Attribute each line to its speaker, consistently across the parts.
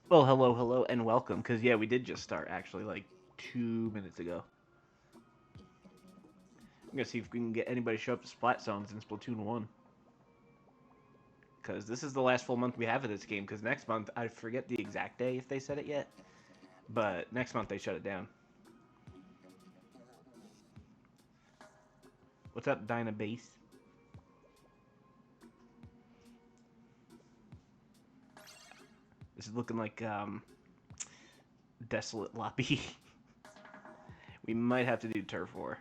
Speaker 1: Well, hello, hello, and welcome. Because, yeah, we did just start, actually, like 2 minutes ago. I'm going to see if we can get anybody to show up to Splat Zones in Splatoon 1. Because this is the last full month we have of this game. Because next month, I forget the exact day if they said it yet. But next month, they shut it down. What's up, Dyna Base? This is looking like desolate lobby. We might have to do turf war.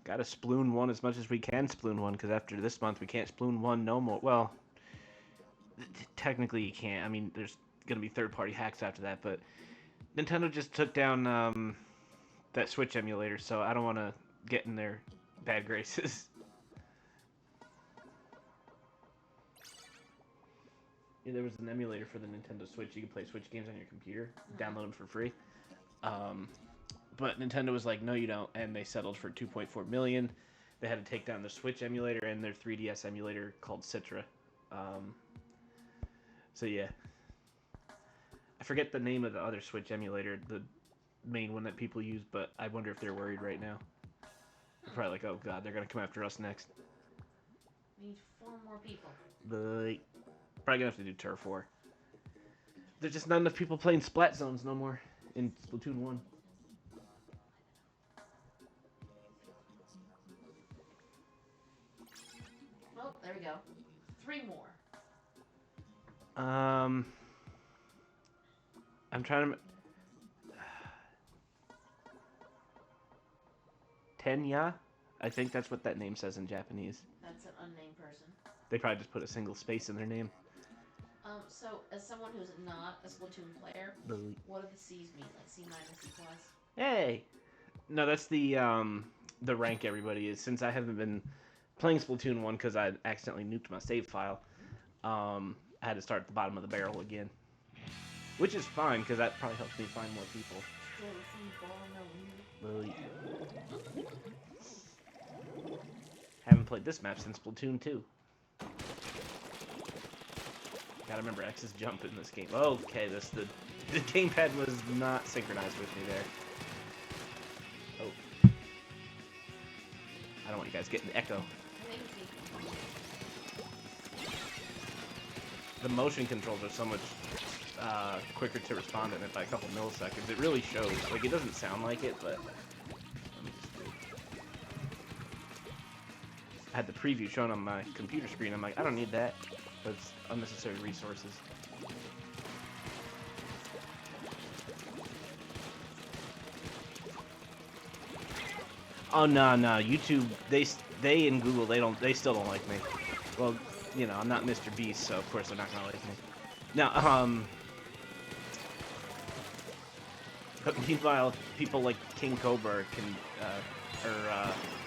Speaker 1: Gotta sploon one as much as we can sploon one, because after this month we can't sploon one no more. Well, technically you can't. I mean, there's gonna be third-party hacks after that, but Nintendo just took down that Switch emulator, so I don't want to get in their bad graces. Yeah, there was an emulator for the Nintendo Switch. You could play Switch games on your computer, download them for free. Um, but Nintendo was like, no, you don't, and they settled for 2.4 million. They had to take down the Switch emulator and their 3DS emulator called Citra. Um, so yeah, I forget the name of the other Switch emulator, the main one that people use, but I wonder if they're worried right now. They're probably like, oh god, they're gonna come after us next.
Speaker 2: We need four more people.
Speaker 1: But probably gonna have to do turf war. There's just not enough people playing Splat Zones no more in Splatoon 1.
Speaker 2: Oh, there we go. Three more.
Speaker 1: Um, I'm trying to. Tenya? I think that's what that name says in Japanese.
Speaker 2: That's an unnamed person.
Speaker 1: They probably just put a single space in their name.
Speaker 2: So as someone who's not a Splatoon player,
Speaker 1: But,
Speaker 2: what do the C's mean? Like C minus, C plus?
Speaker 1: hey! No, that's the rank everybody is. Since I haven't been playing Splatoon 1 because I accidentally nuked my save file, I had to start at the bottom of the barrel again. Which is fine because that probably helps me find more people. But, haven't played this map since Splatoon 2. Gotta remember X's jump in this game. Okay, the gamepad was not synchronized with me there. Oh, I don't want you guys getting the echo. The motion controls are so much quicker to respond in it by a couple milliseconds. It really shows. Like, it doesn't sound like it, but let me just do. I had the preview shown on my computer screen. I'm like, I don't need that. That's unnecessary resources. Oh no, YouTube they and Google they still don't like me. Well, you know, I'm not Mr. Beast, so of course they're not gonna like me. Now, but meanwhile, people like King Cobra can or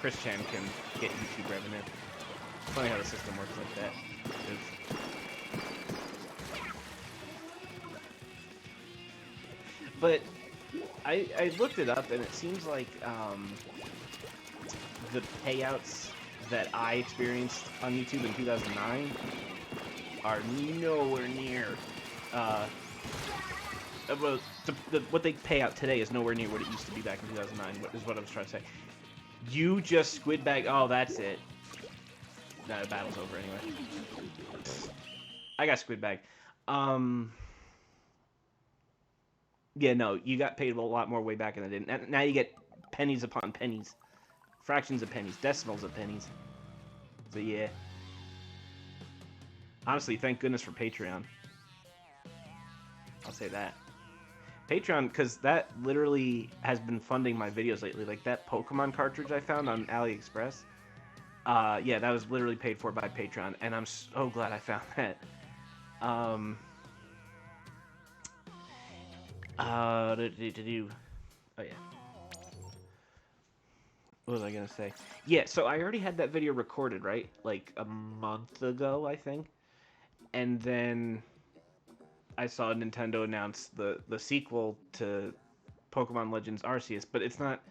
Speaker 1: Chris Chan can get YouTube revenue. Funny how the system works like that. But I looked it up and it seems like the payouts that I experienced on YouTube in 2009 are nowhere near. Well, what they pay out today is nowhere near what it used to be back in 2009. Is what I was trying to say. You just squid bag. Oh, that's it. No, the battle's over anyway. I got squid bag. Um. Yeah, no, you got paid a lot more way back in the day. Now you get pennies upon pennies, fractions of pennies, decimals of pennies. So yeah. Honestly, thank goodness for Patreon. I'll say that. Patreon, because that literally has been funding my videos lately. Like that Pokemon cartridge I found on AliExpress. Yeah, that was literally paid for by Patreon, and I'm so glad I found that. Um, oh yeah. What was I gonna say? Yeah, so I already had that video recorded, right? Like a month ago, I think. And then I saw Nintendo announce the sequel to Pokemon Legends Arceus, but it's not.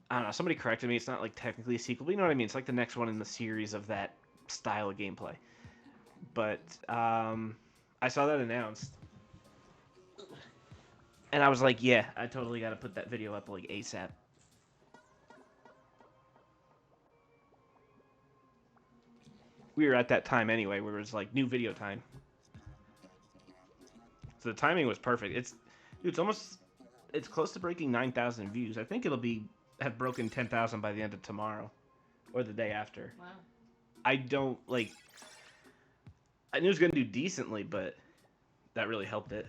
Speaker 1: I don't know. Somebody corrected me. It's not like technically a sequel, but you know what I mean. It's like the next one in the series of that style of gameplay. But I saw that announced, and I was like, yeah, I totally got to put that video up like ASAP. We were at that time anyway, where it was like new video time, so the timing was perfect. It's almost it's close to breaking 9,000 views. I think it'll be have broken 10,000 by the end of tomorrow, or the day after.
Speaker 2: Wow.
Speaker 1: I don't like. I knew it was gonna do decently, but that really helped it.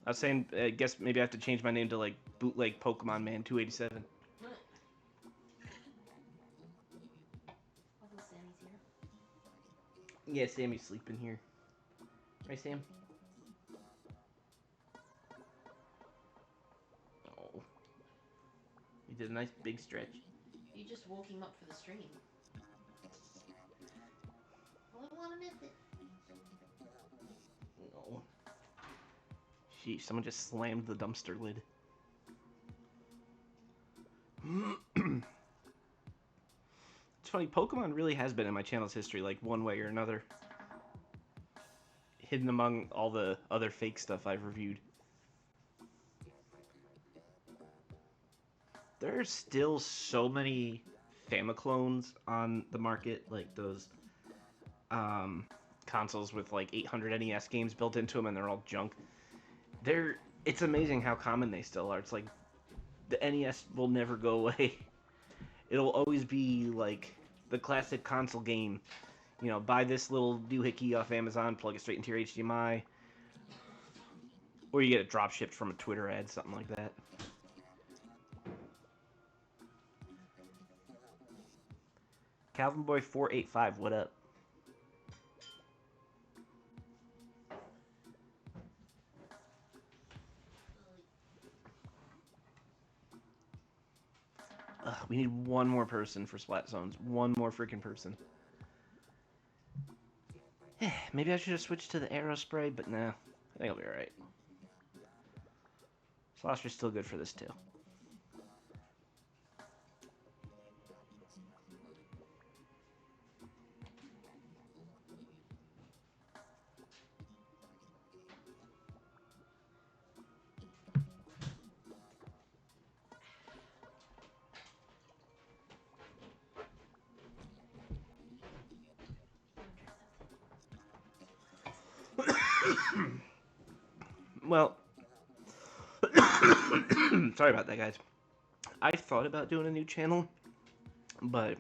Speaker 1: I was saying, I guess maybe I have to change my name to like Bootleg Pokemon Man 287.
Speaker 2: Although Sammy's here.
Speaker 1: Yeah, Sammy's sleeping here. Right, Sam? Oh, he did a nice big stretch.
Speaker 2: You just woke him up for the stream. Well, I want to miss it.
Speaker 1: No. Sheesh, someone just slammed the dumpster lid. It's funny, Pokemon really has been in my channel's history, like one way or another. Hidden among all the other fake stuff I've reviewed. There's still so many Famiclones on the market, like those consoles with like 800 NES games built into them, and they're all junk. It's amazing how common they still are. It's like the NES will never go away. It'll always be like the classic console game. You know, buy this little doohickey off Amazon, plug it straight into your HDMI, or you get it drop shipped from a Twitter ad, something like that. Calvin Boy 485, what up? Ugh, we need one more person for Splat Zones. One more freaking person. Maybe I should have switched to the Aero Spray, but nah. I think I'll be alright. Slosher's still good for this too. Well, sorry about that, guys. I thought about doing a new channel, but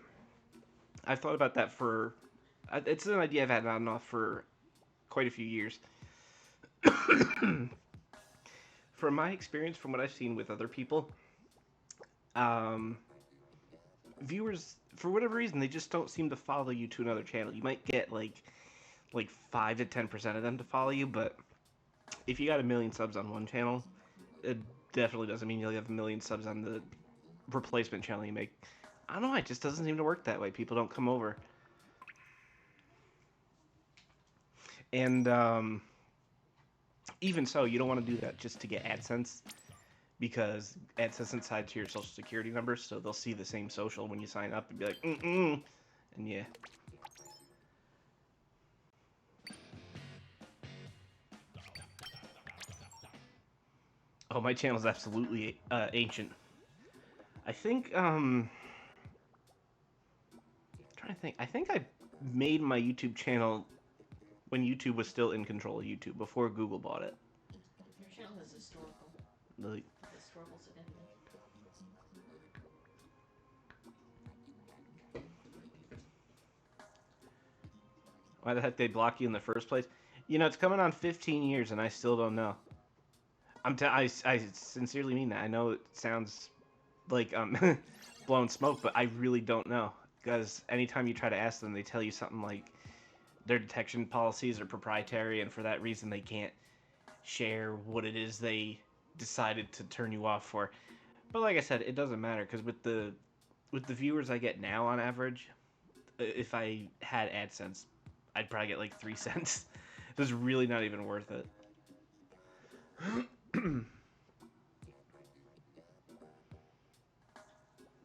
Speaker 1: I've thought about that for... It's an idea I've had on and off for quite a few years. From my experience, from what I've seen with other people, viewers, for whatever reason, they just don't seem to follow you to another channel. You might get like 5 to 10% of them to follow you, but if you got 1 million subs on one channel, it definitely doesn't mean you'll have 1 million subs on the replacement channel you make. I don't know, it just doesn't seem to work that way. People don't come over. And even so, you don't want to do that just to get AdSense, because AdSense is tied to your social security number, so they'll see the same social when you sign up and be like, and yeah. Oh, my channel's absolutely ancient. I think, trying to think. I think I made my YouTube channel when YouTube was still in control of YouTube, before Google bought it.
Speaker 2: Your channel is historical.
Speaker 1: Like,
Speaker 2: Historical significance.
Speaker 1: why the heck they block you in the first place? You know, it's coming on 15 years, and I still don't know. I sincerely mean that. I know it sounds like blowing smoke, but I really don't know. Because anytime you try to ask them, they tell you something like their detection policies are proprietary, and for that reason, they can't share what it is they decided to turn you off for. But like I said, it doesn't matter, because with the with the viewers I get now on average, if I had AdSense, I'd probably get like 3 cents. It was really not even worth it.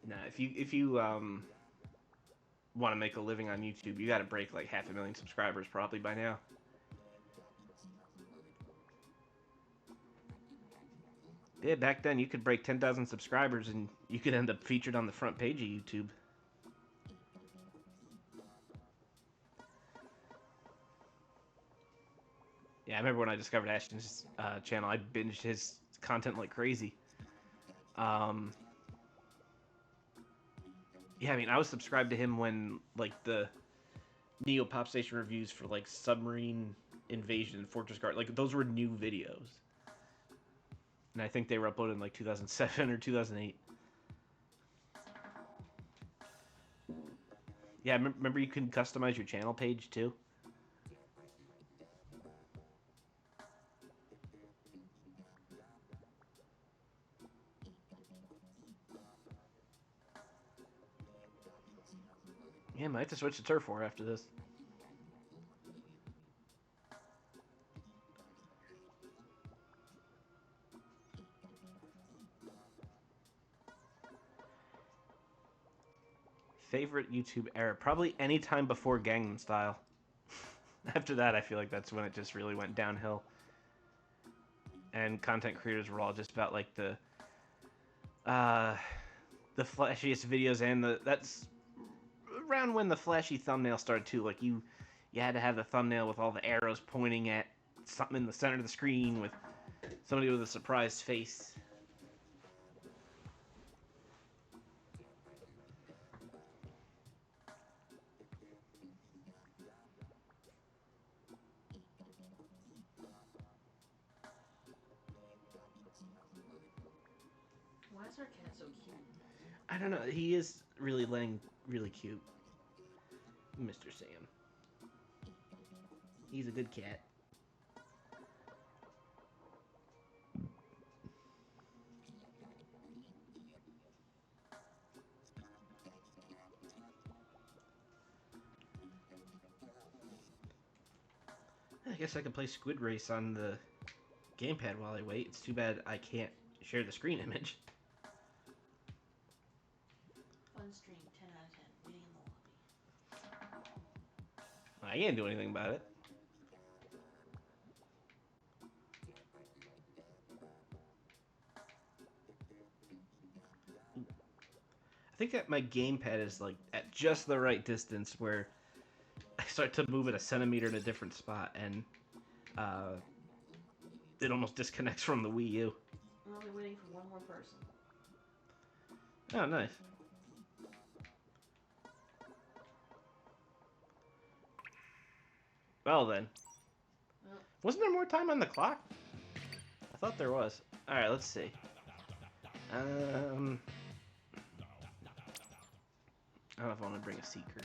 Speaker 1: Nah, if you want to make a living on YouTube, you got to break like 500,000 subscribers probably by now. Yeah, back then you could break 10,000 subscribers and you could end up featured on the front page of YouTube. Yeah, I remember when I discovered Ashton's channel, I binged his content like crazy. Yeah, I mean, I was subscribed to him when like the Neo Pop Station reviews for like Submarine Invasion and Fortress Guard, like those were new videos. And I think they were uploaded in like 2007 or 2008. Yeah, remember you can customize your channel page too? Yeah, might have to switch to Turf War after this. Favorite YouTube era? Probably any time before Gangnam Style. After that, I feel like that's when it just really went downhill. And content creators were all just about like the flashiest videos, and that's around when the flashy thumbnail started too. Like you had to have the thumbnail with all the arrows pointing at something in the center of the screen with somebody with a surprised face.
Speaker 2: Why is our cat so cute?
Speaker 1: I don't know. He is really really cute. Mr. Sam. He's a good cat. I guess I can play Squid Race on the gamepad while I wait. It's too bad I can't share the screen image.
Speaker 2: Fun stream, 10 out of 10. Waiting in the lobby.
Speaker 1: I can't do anything about it. I think that my gamepad is like at just the right distance where I start to move it a centimeter in a different spot, and it almost disconnects from the Wii U.
Speaker 2: I'm only waiting for one more person.
Speaker 1: Oh, nice. Well then.
Speaker 2: Well,
Speaker 1: Wasn't there more time on the clock? I thought there was. Alright, let's see. I don't know if I want to bring a seeker.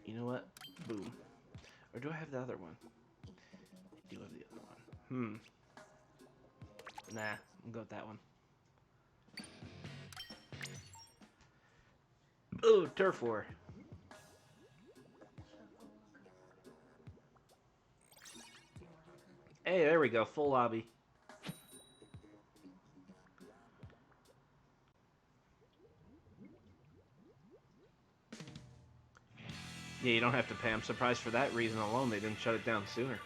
Speaker 1: You know what? Boom. Or do I have the other one? I do have the other one. Nah, I'll go with that one. Ooh, Turf War. Hey, there we go. Full lobby. Yeah, you don't have to pay. I'm surprised for that reason alone they didn't shut it down sooner.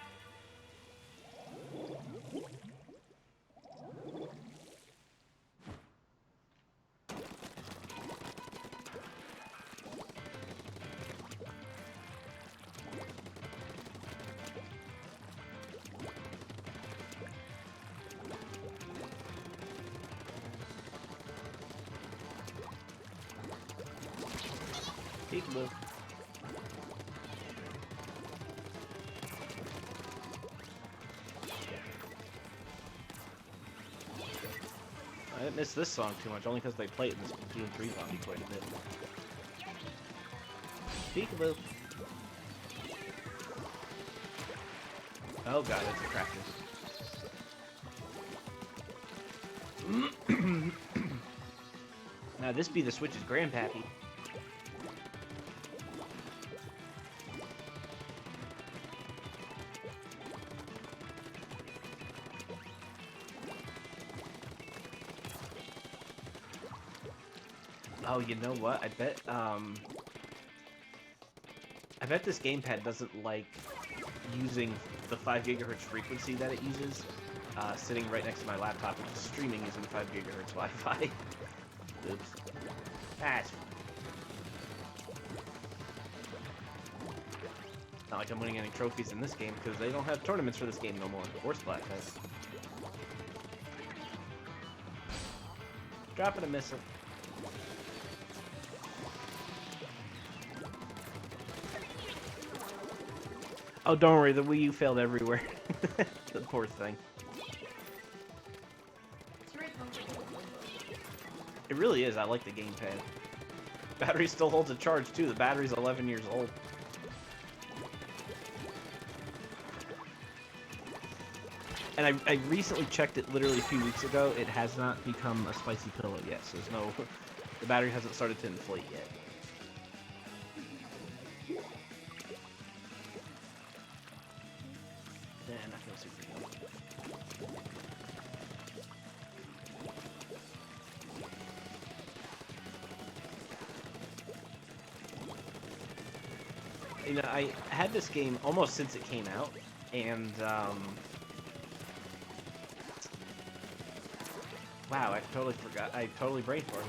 Speaker 1: Peekaboo. I didn't miss this song too much, only because they play it in this Splatoon 3 lobby quite a bit. Peekaboo. Oh god, it's a crafter. Now this be the Switch's grandpappy. Oh, you know what? I bet this gamepad doesn't like using the 5 gigahertz frequency that it uses. Sitting right next to my laptop, which is streaming using 5 gigahertz Wi-Fi. Oops. That's not like I'm winning any trophies in this game because they don't have tournaments for this game no more. Or Splatfest. Dropping a missile. Oh, don't worry, the Wii U failed everywhere. The poor thing.
Speaker 2: It's very comfortable.
Speaker 1: It really is. I like the gamepad. Battery still holds a charge too. The battery's 11 years old. And I recently checked it literally a few weeks ago. It has not become a spicy pillow yet, so there's no... The battery hasn't started to inflate yet. Nah, not gonna super good. You know, I had this game almost since it came out, and wow, I totally forgot. I totally brain farted.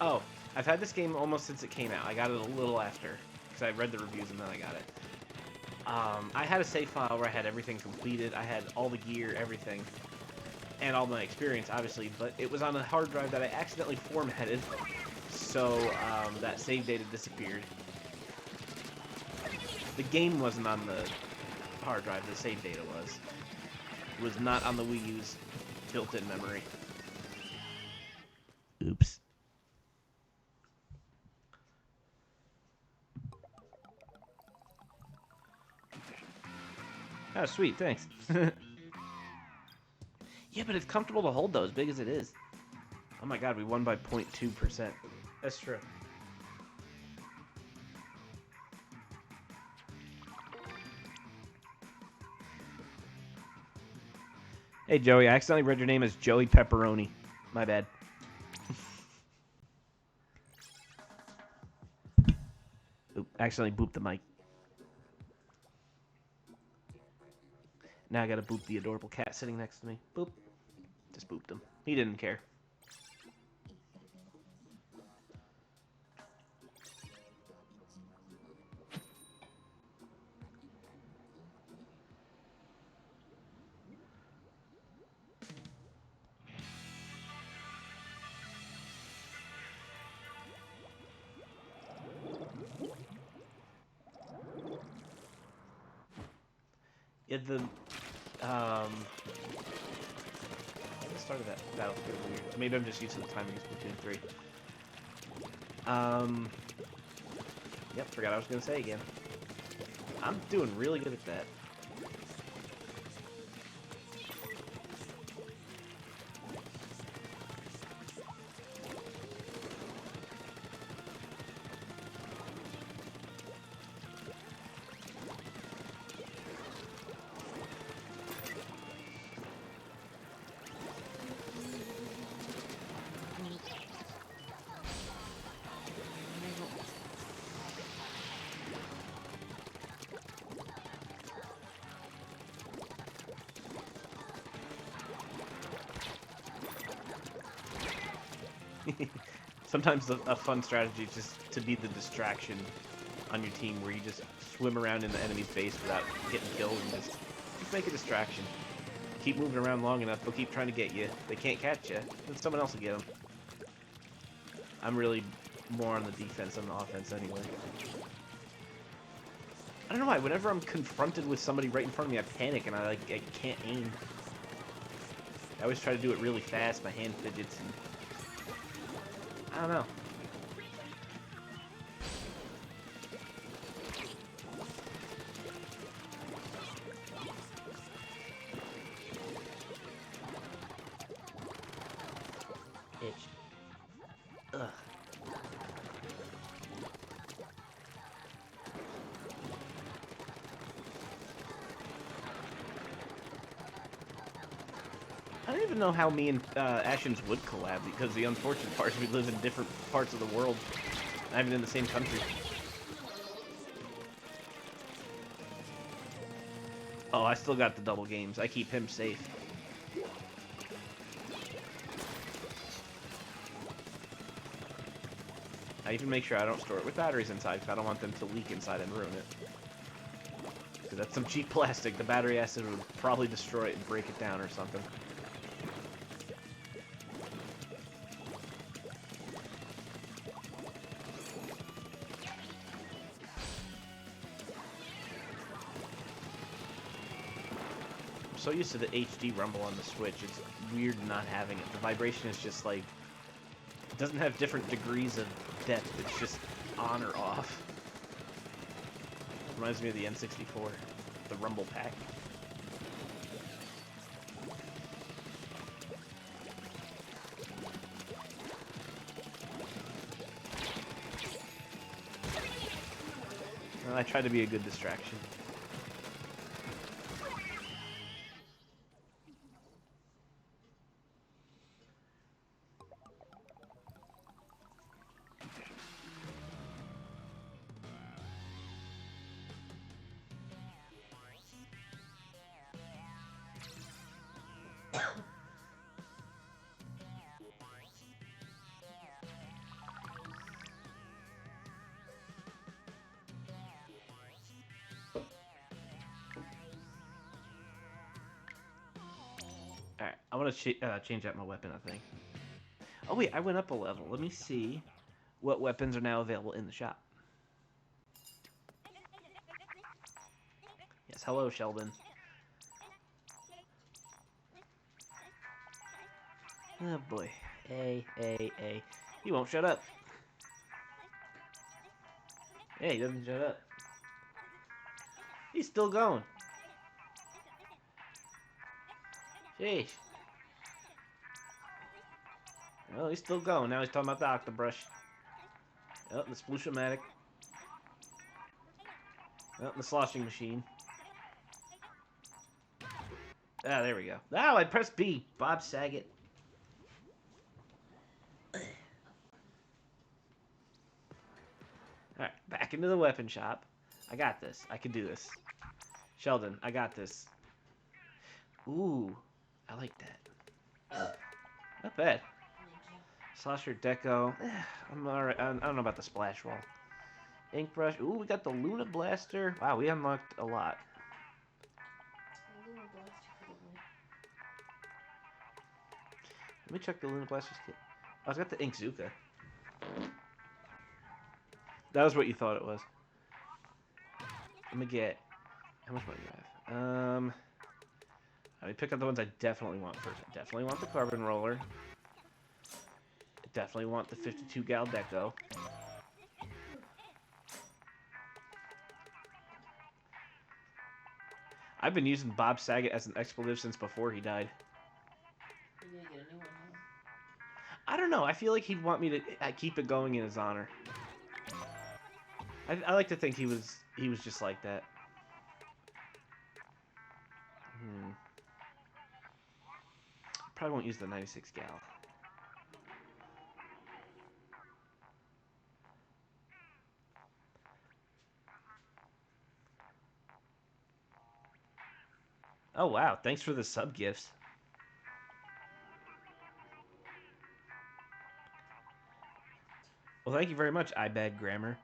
Speaker 1: Oh, I've had this game almost since it came out. I got it a little after, because I read the reviews and then I got it. I had a save file where I had everything completed. I had all the gear, everything, and all my experience, obviously, but it was on a hard drive that I accidentally formatted, so that save data disappeared. The game wasn't on the hard drive, the save data was. It was not on the Wii U's built-in memory. Oops. Oh, sweet, thanks. Yeah, but it's comfortable to hold though, as big as it is. Oh my god, we won by 0.2%. That's true. Hey, Joey, I accidentally read your name as Joey Pepperoni. My bad. Oop, accidentally booped the mic. Now I gotta boop the adorable cat sitting next to me. Boop. Just booped him. He didn't care. Yeah, the start of that battlefield weird. Maybe I'm just used to the timing of Splatoon 3. Yep, forgot I was gonna say again. I'm doing really good at that. Sometimes a fun strategy is just to be the distraction on your team, where you just swim around in the enemy's base without getting killed and just make a distraction. Keep moving around long enough, they'll keep trying to get you. They can't catch you, then someone else will get them. I'm really more on the defense than the offense anyway. I don't know why, whenever I'm confronted with somebody right in front of me, I panic and I can't aim. I always try to do it really fast, my hand fidgets, and I don't know. even know how me and Ashens would collab, because the unfortunate part is we live in different parts of the world, not even in the same country. Oh, I still got the double games. I keep him safe. I even make sure I don't store it with batteries inside, because I don't want them to leak inside and ruin it. Because that's some cheap plastic. The battery acid would probably destroy it and break it down or something. I'm so used to the HD rumble on the Switch, it's weird not having it. The vibration is just like... It doesn't have different degrees of depth, it's just on or off. Reminds me of the N64, the rumble pack. Well, I try to be a good distraction. Alright, I want to change out my weapon, I think. Oh wait, I went up a level. Let me see what weapons are now available in the shop. Yes, hello, Sheldon. Oh boy. A. He won't shut up. Yeah, he doesn't shut up. He's still going. Sheesh. Well, he's still going. Now he's talking about the Octobrush. Oh, the Splooshomatic. Oh, the sloshing machine. Ah, there we go. Oh, I pressed B. Bob Saget. Alright, back into the weapon shop. I got this. I can do this. Sheldon, I got this. Ooh, I like that. Not bad. Slosher Deco. I'm alright. I don't know about the splash wall. Ink brush. Ooh, we got the Luna Blaster. Wow, we unlocked a lot. Let me check the Luna Blaster's kit. Oh, it's got the Ink Zuka. That was what you thought it was. Let me get... How much money do I have? Let me pick up the ones I definitely want first. I definitely want the Carbon Roller. I definitely want the 52 Gal Deco. I've been using Bob Saget as an expletive since before he died.
Speaker 2: You're gonna get a new one, huh?
Speaker 1: I don't know. I feel like he'd want me to keep it going in his honor. I like to think he was just like that. Probably won't use the 96 Gal. Oh wow, thanks for the sub gifts. Well, thank you very much, I bad grammar.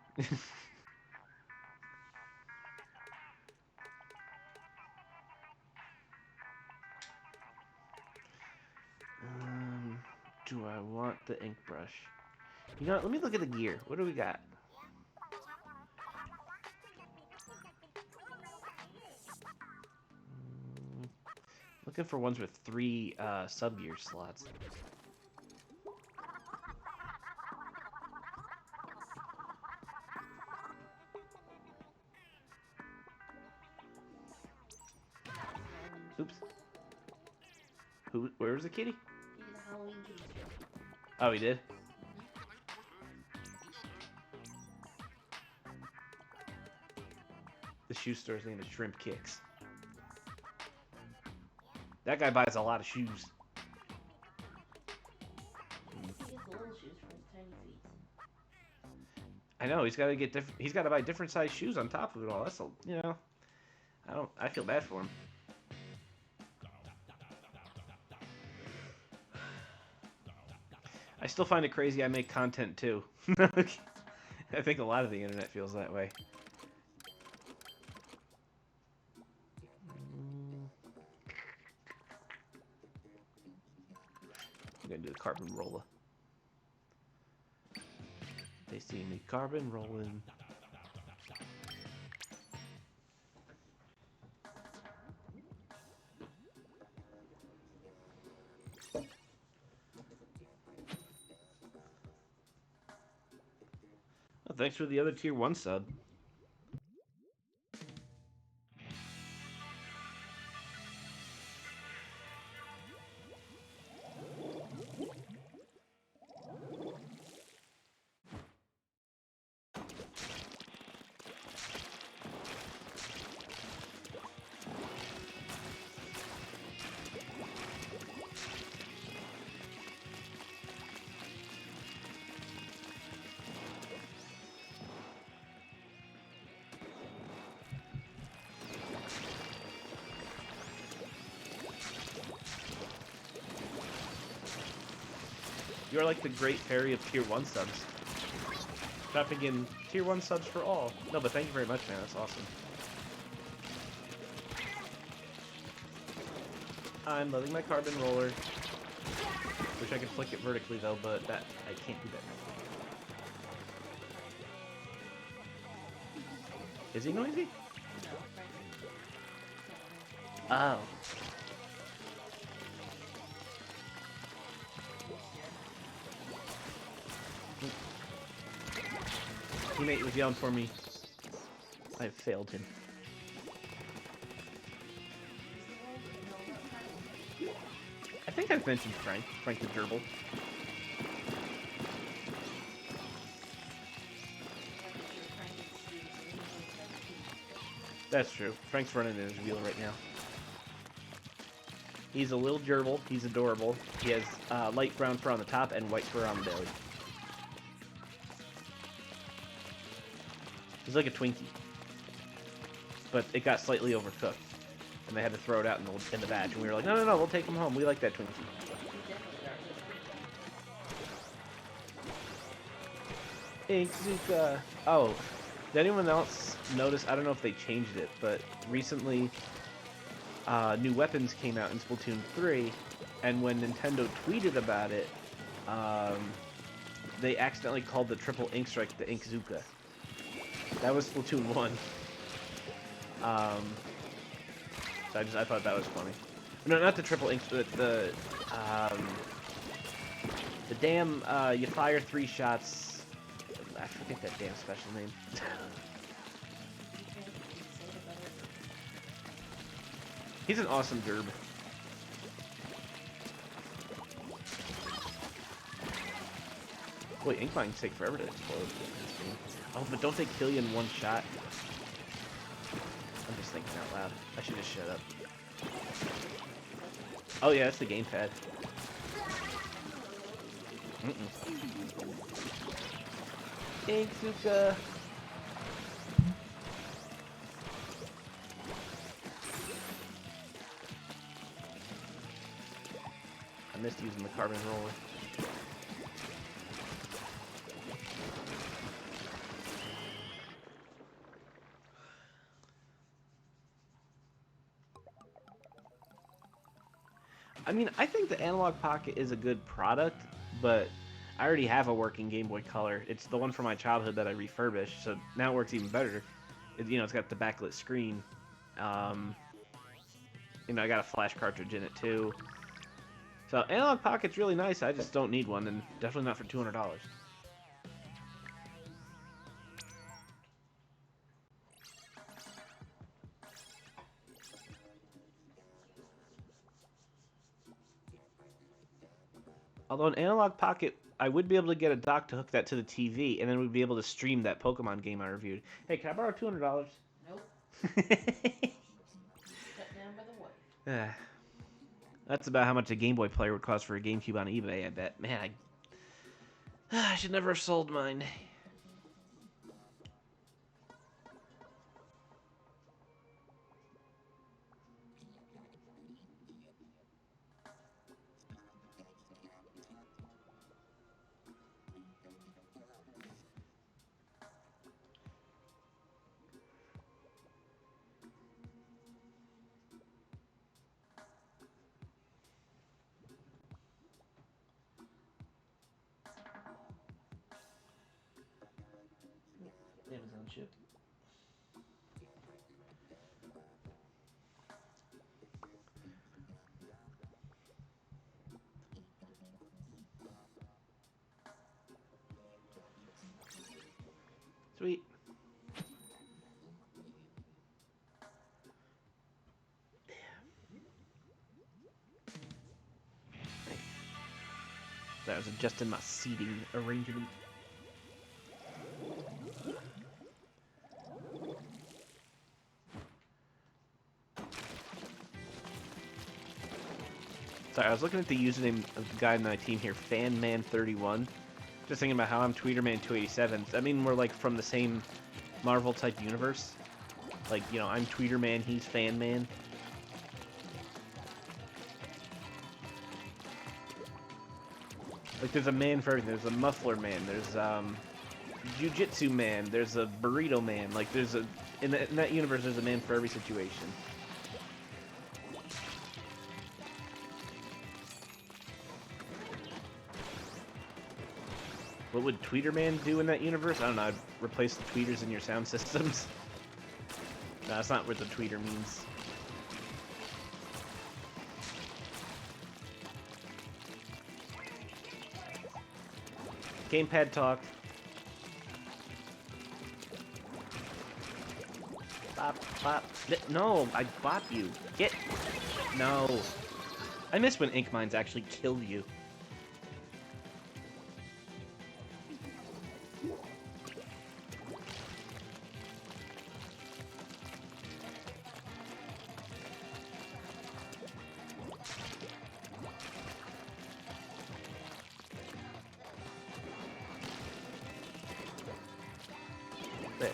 Speaker 1: Do I want the ink brush? You know what, let me look at the gear. What do we got? Looking for ones with 3 sub-gear slots. Oops. Where was the kitty?
Speaker 2: He did a Halloween kitty show.
Speaker 1: Oh, he did? The shoe store's name is Shrimp Kicks. That guy buys a lot of shoes. I know he's got to get different. He's got to buy different size shoes on top of it all. That's a, you know, I don't. I feel bad for him. I still find it crazy I make content too. I think a lot of the internet feels that way. I'm gonna do the carbon roller. They see me carbon rolling. Well, thanks for the other tier 1 sub. You're like the great fairy of tier 1 subs. Dropping in tier 1 subs for all. No, but thank you very much, man. That's awesome. I'm loving my carbon roller. Wish I could flick it vertically though, but that I can't do that. Is he noisy? Oh. Teammate was yelling for me. I have failed him. I think I've mentioned Frank the gerbil. That's true. Frank's running in his wheel right now. He's a little gerbil. He's adorable. He has light brown fur on the top and white fur on the belly. He's like a Twinkie. But it got slightly overcooked. And they had to throw it out in the batch. And we were like, no, we'll take him home. We like that Twinkie. Inkzuka. Oh, did anyone else notice? I don't know if they changed it, but recently new weapons came out in Splatoon 3. And when Nintendo tweeted about it, they accidentally called the triple ink strike the Inkzuka. That was Splatoon 1. So I thought that was funny. No, not the triple ink, the damn you fire 3 shots. I forget that damn special name. He's an awesome derb. Wait, ink mines take forever to explode. Oh, but don't they kill you in one shot? I'm just thinking out loud. I should just shut up. Oh yeah, that's the gamepad. Inkzuka. I missed using the carbon roller. I mean, I think the Analog Pocket is a good product, but I already have a working Game Boy Color. It's the one from my childhood that I refurbished, so now it works even better. It's got the backlit screen. I got a flash cartridge in it too. So Analog Pocket's really nice. I just don't need one, and definitely not for $200. Although an Analog Pocket, I would be able to get a dock to hook that to the TV, and then we'd be able to stream that Pokemon game I reviewed. Hey, can I borrow $200?
Speaker 2: Nope. Cut down by the wife.
Speaker 1: That's about how much a Game Boy player would cost for a GameCube on eBay, I bet. Man, I should never have sold mine. Amazon ship. Sweet. That was adjusting my seating arrangement. Sorry, I was looking at the username of the guy in my team here, FanMan31. Just thinking about how I'm TweeterMan287. I mean, we're like from the same Marvel type universe. Like, you know, I'm Tweeterman, he's FanMan. Like, there's a man for everything. There's a muffler man. There's Jiu-Jitsu man. There's a burrito man. Like, there's a in that universe, there's a man for every situation. What would Tweeterman do in that universe? I don't know. I'd replace the tweeters in your sound systems. No, that's not what the tweeter means. Gamepad talk. Bop, bop. No, I bop you. Get. No. I miss when ink mines actually kill you.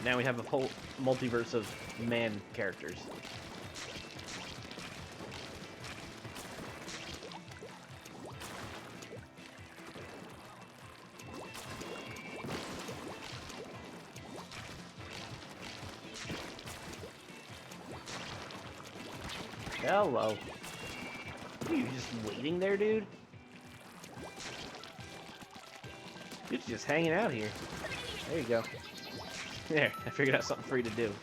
Speaker 1: Now we have a whole multiverse of man characters. Hello. Are you just waiting there, dude? You're just hanging out here. There you go. There, I figured out something for you to do.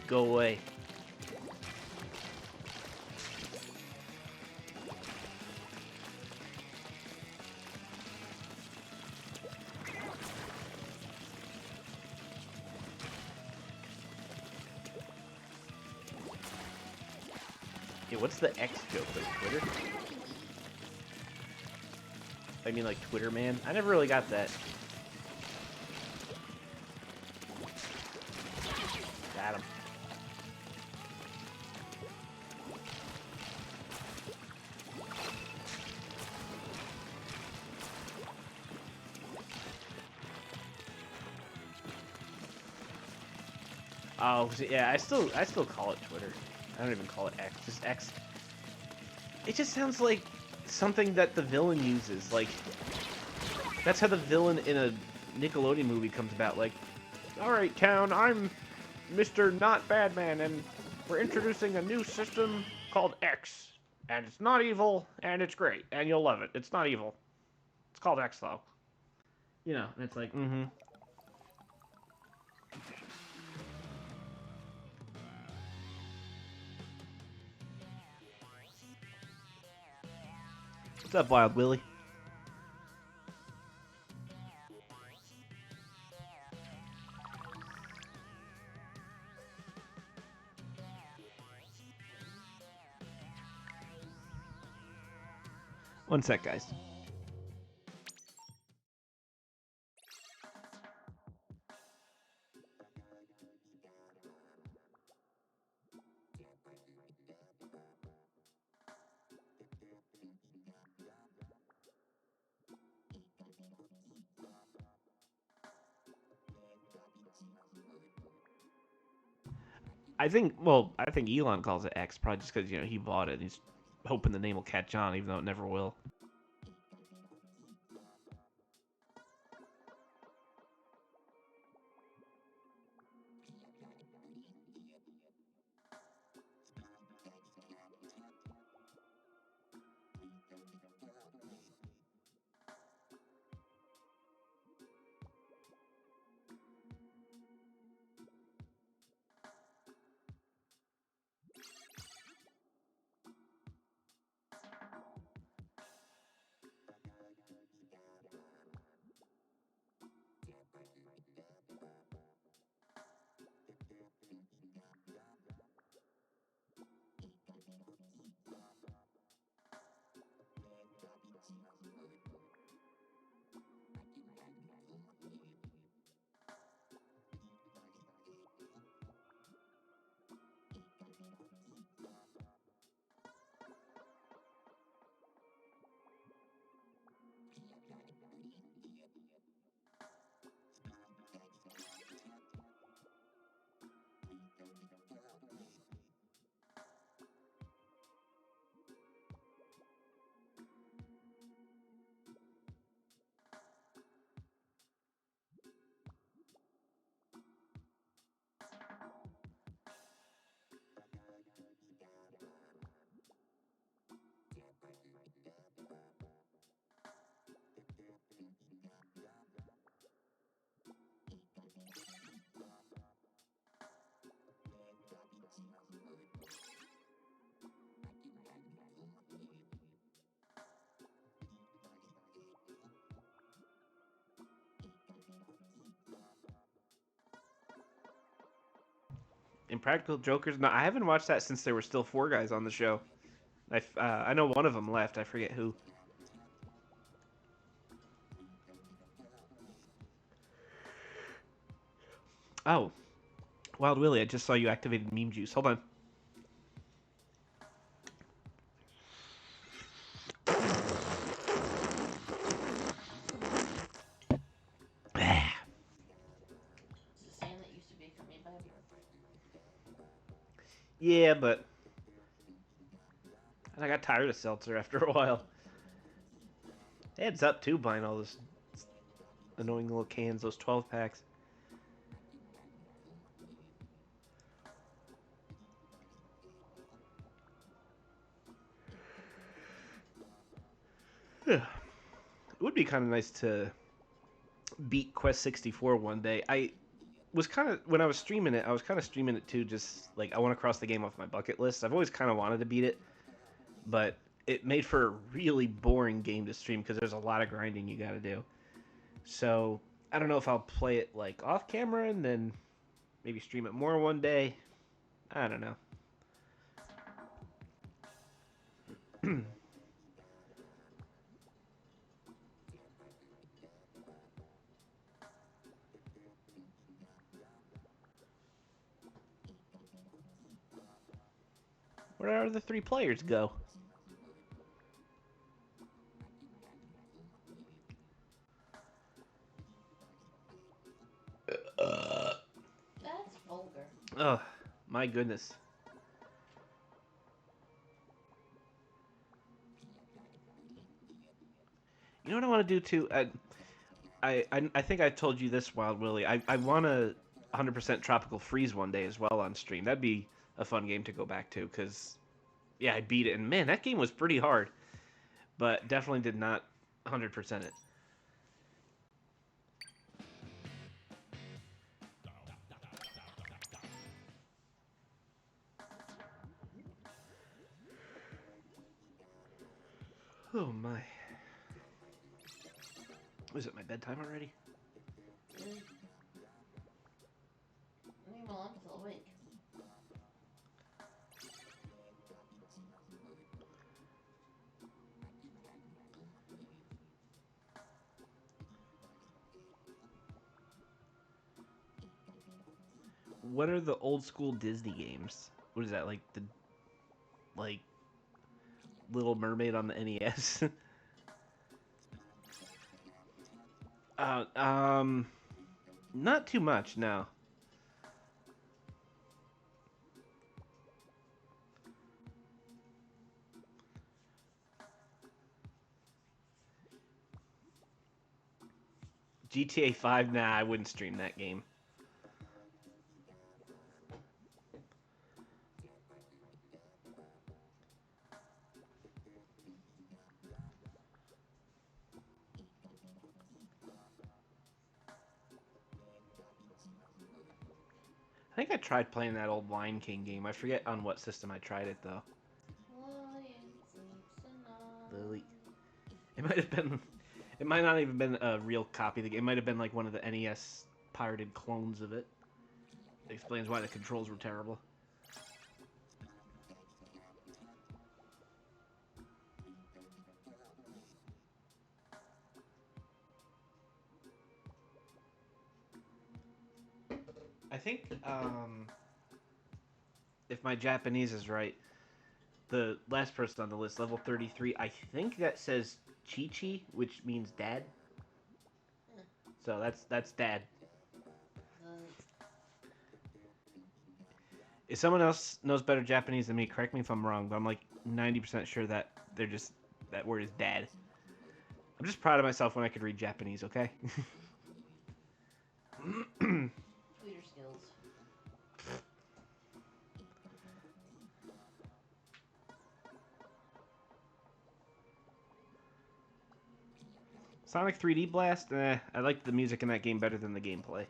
Speaker 1: Go away. Yeah, what's the X joke? Like Twitter? I mean like Twitter man? I never really got that. Got him. Oh yeah, I still call it Twitter. I don't even call it X. Just X. It just sounds like something that the villain uses. Like that's how the villain in a Nickelodeon movie comes about. Like, all right, town, I'm Mr. Not Badman, and we're introducing a new system called X. And it's not evil, and it's great, and you'll love it. It's not evil. It's called X, though. You know, and it's like, mm-hmm. What's up, Wild Willie? One sec, guys. I think Elon calls it X, probably just because, you know, he bought it. And he's hoping the name will catch on, even though it never will. Impractical Jokers. No, I haven't watched that since there were still four guys on the show. I know one of them left. I forget who. Oh, Wild Willie. I just saw you activated meme juice. Hold on.
Speaker 2: It's the same that used to be for me, bud.
Speaker 1: Yeah, but I got tired of seltzer after a while. Heads up too, buying all those annoying little cans, those 12 packs. It would be kind of nice to beat Quest 64 one day. I was kind of when I was streaming it, I was kind of streaming it too, just like I want to cross the game off my bucket list. I've always kind of wanted to beat it, but it made for a really boring game to stream because there's a lot of grinding you got to do. So I don't know if I'll play it like off camera and then maybe stream it more one day. I don't know. Where are the three players go?
Speaker 2: That's vulgar.
Speaker 1: Oh, my goodness. You know what I want to do too? I think I told you this, Wild Willie. I want to 100% Tropical Freeze one day as well on stream. That'd be a fun game to go back to because, yeah, I beat it. And man, that game was pretty hard, but definitely did not 100% it. Oh my. Was it my bedtime already?
Speaker 2: Really? Meanwhile, I'm still awake.
Speaker 1: What are the old school Disney games? What is that, like the like Little Mermaid on the NES? uh, um, not too much, no. GTA 5, nah, I wouldn't stream that game. I think I tried playing that old Lion King game. I forget on what system I tried it though.
Speaker 2: Lion sleeps tonight.
Speaker 1: Lily. It might have been. It might not even been a real copy of the game. It might have been like one of the NES pirated clones of it. It explains why the controls were terrible. I think if my Japanese is right, the last person on the list, level 33, I think that says Chi-Chi, which means dad. So that's dad. If someone else knows better Japanese than me, correct me if I'm wrong, but I'm like 90% sure that they're just that word is dad. I'm just proud of myself when I could read Japanese, okay?
Speaker 2: Tweeter skills.
Speaker 1: Sonic 3D Blast? I liked the music in that game better than the gameplay.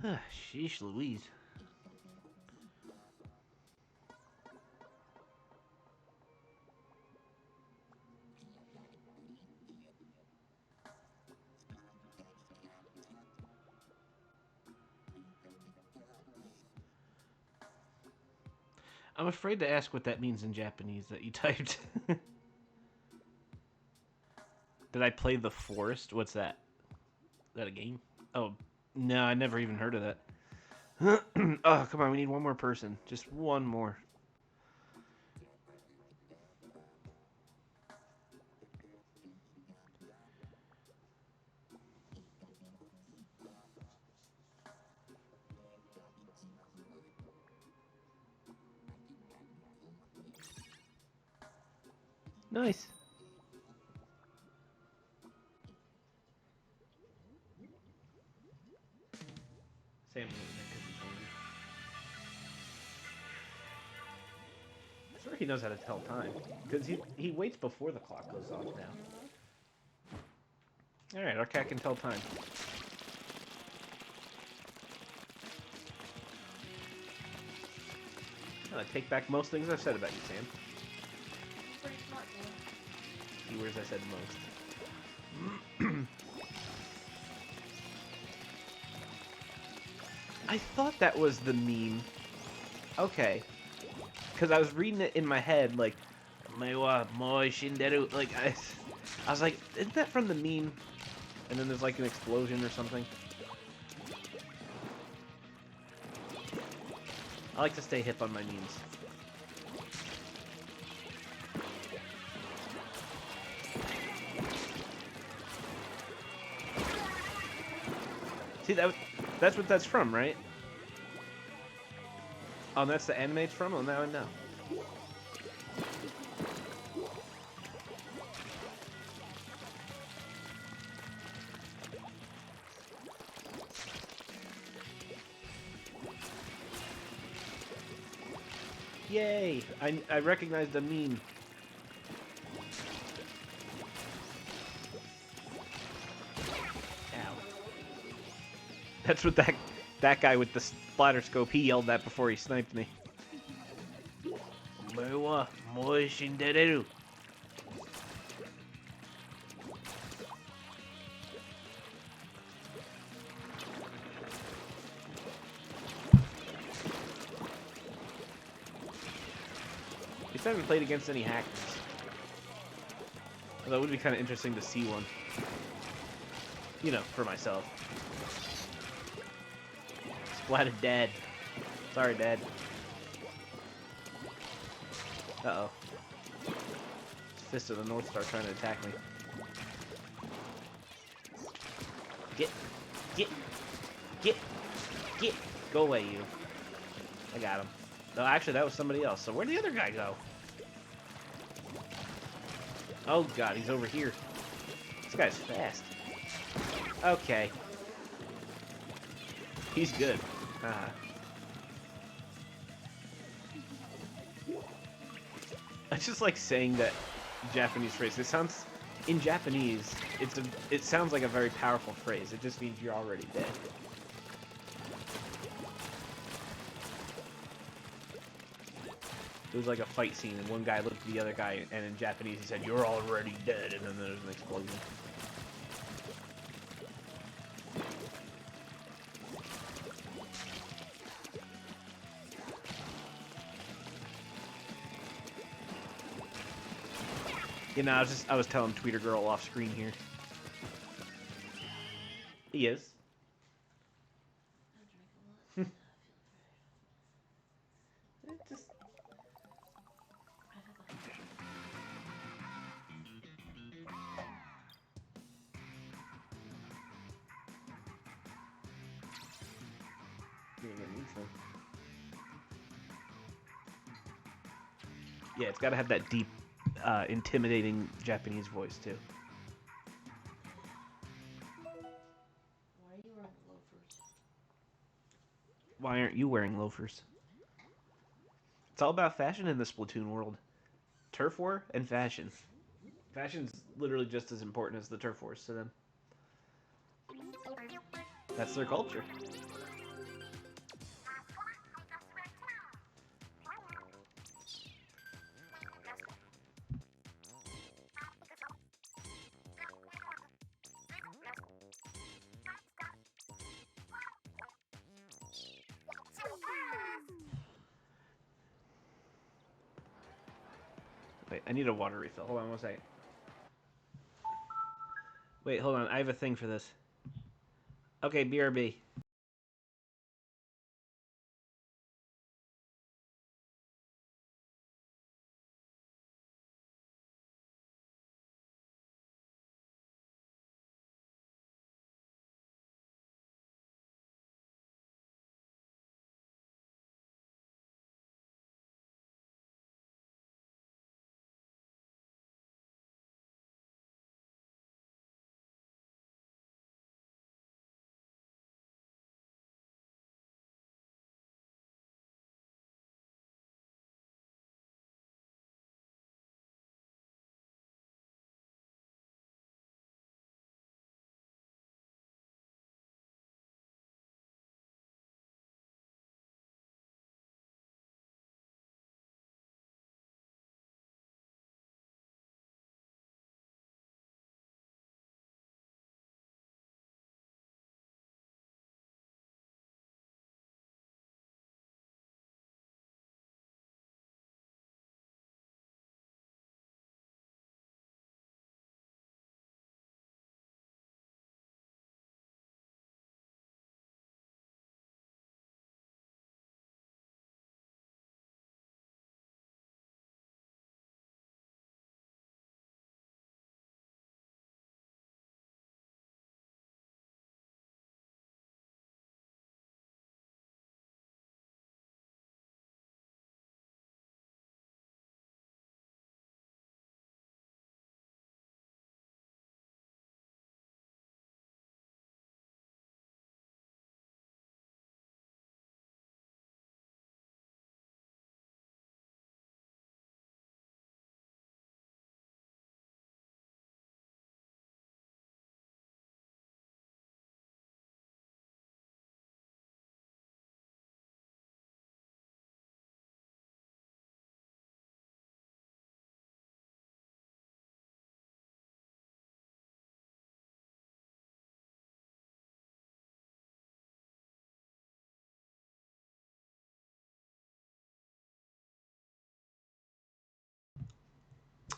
Speaker 1: Sheesh Louise. I'm afraid to ask what that means in Japanese that you typed. Did I play The Forest? What's that? Is that a game? Oh, no, I never even heard of that. Oh, come on, we need one more person. Just one more. Nice. Sam doing that because he's hungry. I'm sure he knows how to tell time. Because he waits before the clock goes off now. Alright, our cat can tell time. I take back most things I've said about you, Sam.
Speaker 2: Pretty smart, boy.
Speaker 1: Keywords I said most. I thought that was the meme. Okay. Because I was reading it in my head, like, like, I was like, isn't that from the meme? And then there's like an explosion or something. I like to stay hip on my memes. See, that's what that's from, right? Oh, that's the anime it's from? Oh, now I know. Yay! I recognize the meme. Ow. That's what that guy with the splatter scope, he yelled that before he sniped me. At least I haven't played against any hackers. Although it would be kind of interesting to see one. You know, for myself. Splatted dead. Sorry, Dad. Uh-oh. Fist of the North Star trying to attack me. Get. Go away, you. I got him. No, actually, that was somebody else. So where'd the other guy go? Oh, God, he's over here. This guy's fast. Okay. He's good. I just like saying that Japanese phrase. It sounds, in Japanese, it sounds like a very powerful phrase. It just means you're already dead. It was like a fight scene, and one guy looked at the other guy, and in Japanese he said, "You're already dead," and then there's an explosion. You know, I was telling Tweeter Girl off screen here. He is. Just... Yeah, it's got to have that deep, intimidating Japanese voice too.
Speaker 2: Why are you wearing loafers?
Speaker 1: Why aren't you wearing loafers? It's all about fashion in the Splatoon world. Turf war and fashion. Fashion's literally just as important as the turf wars to them. That's their culture. Wait, I need a water refill. Hold on one second. Wait, hold on. I have a thing for this. Okay, BRB.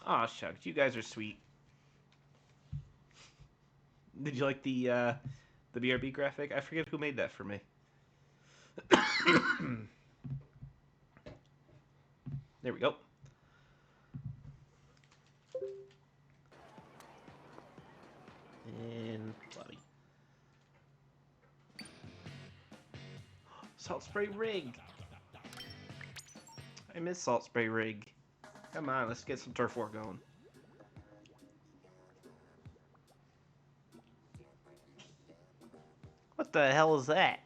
Speaker 1: Aw, shucks. You guys are sweet. Did you like the BRB graphic? I forget who made that for me. There we go. And lobby. Salt Spray Rig. I miss Salt Spray Rig. Come on, let's get some turf war going. What the hell is that?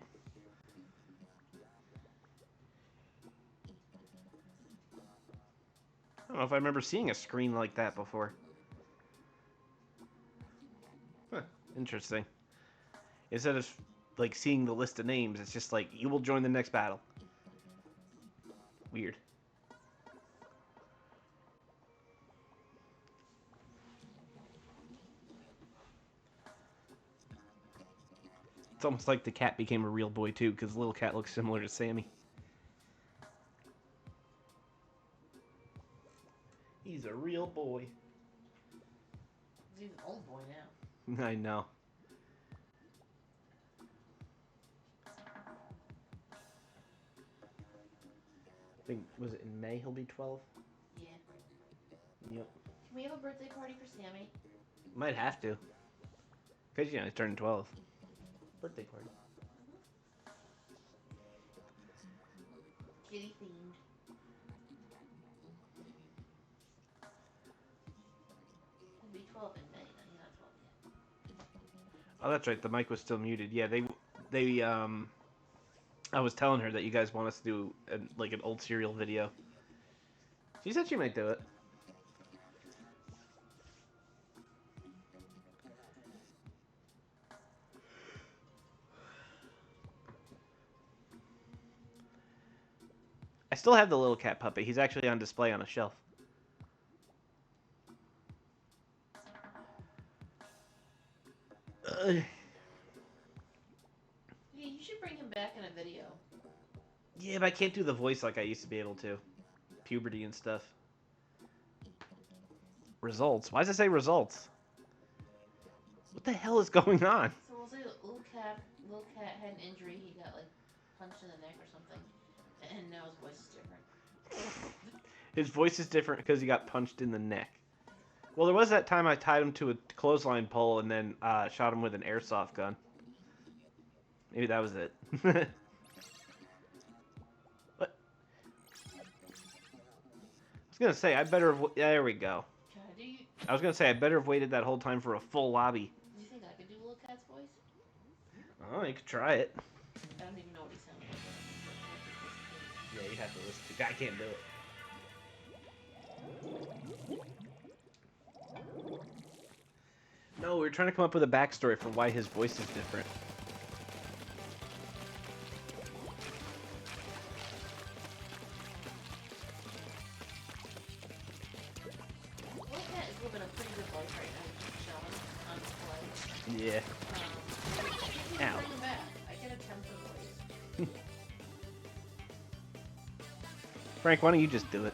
Speaker 1: I don't know if I remember seeing a screen like that before. Huh, interesting. Instead of like seeing the list of names, it's just like you will join the next battle. Weird. It's almost like the cat became a real boy too, because the little cat looks similar to Sammy. He's a real boy.
Speaker 2: He's an old boy now.
Speaker 1: I know. I think, was it in May he'll be 12?
Speaker 2: Yeah.
Speaker 1: Yep.
Speaker 2: Can we have a birthday party for Sammy?
Speaker 1: Might have to. Because, you know, he's turning 12. Birthday party.
Speaker 2: Kitty themed. He'll be 12 in May, then he's not 12 yet.
Speaker 1: Oh, that's right. The mic was still muted. Yeah, they I was telling her that you guys want us to do like an old serial video. She said she might do it. I still have the little cat puppet. He's actually on display on a shelf.
Speaker 2: Yeah, you should bring him back in a video.
Speaker 1: Yeah, but I can't do the voice like I used to be able to. Puberty and stuff. Results? Why does it say results? What the hell is going on?
Speaker 2: So we'll say little cat had an injury. He got like punched in the neck or something, and now his voice is different.
Speaker 1: His voice is different because he got punched in the neck. Well, there was that time I tied him to a clothesline pole and then shot him with an airsoft gun. Maybe that was it. What? I was gonna say I better have. There we go. I was gonna say I better have waited that whole time for a full lobby.
Speaker 2: Do you think I could do Little Cat's voice?
Speaker 1: Oh, you could try it.
Speaker 2: I don't even know what he sounds like.
Speaker 1: Yeah, you have to listen to. I can't do it. No, we were trying to come up with a backstory for why his voice is different.
Speaker 2: Little Cat is living a pretty good life right now. He's chilling on display.
Speaker 1: Yeah.
Speaker 2: Ow. Bring him back. I can attempt a voice.
Speaker 1: Frank, why don't you just do it?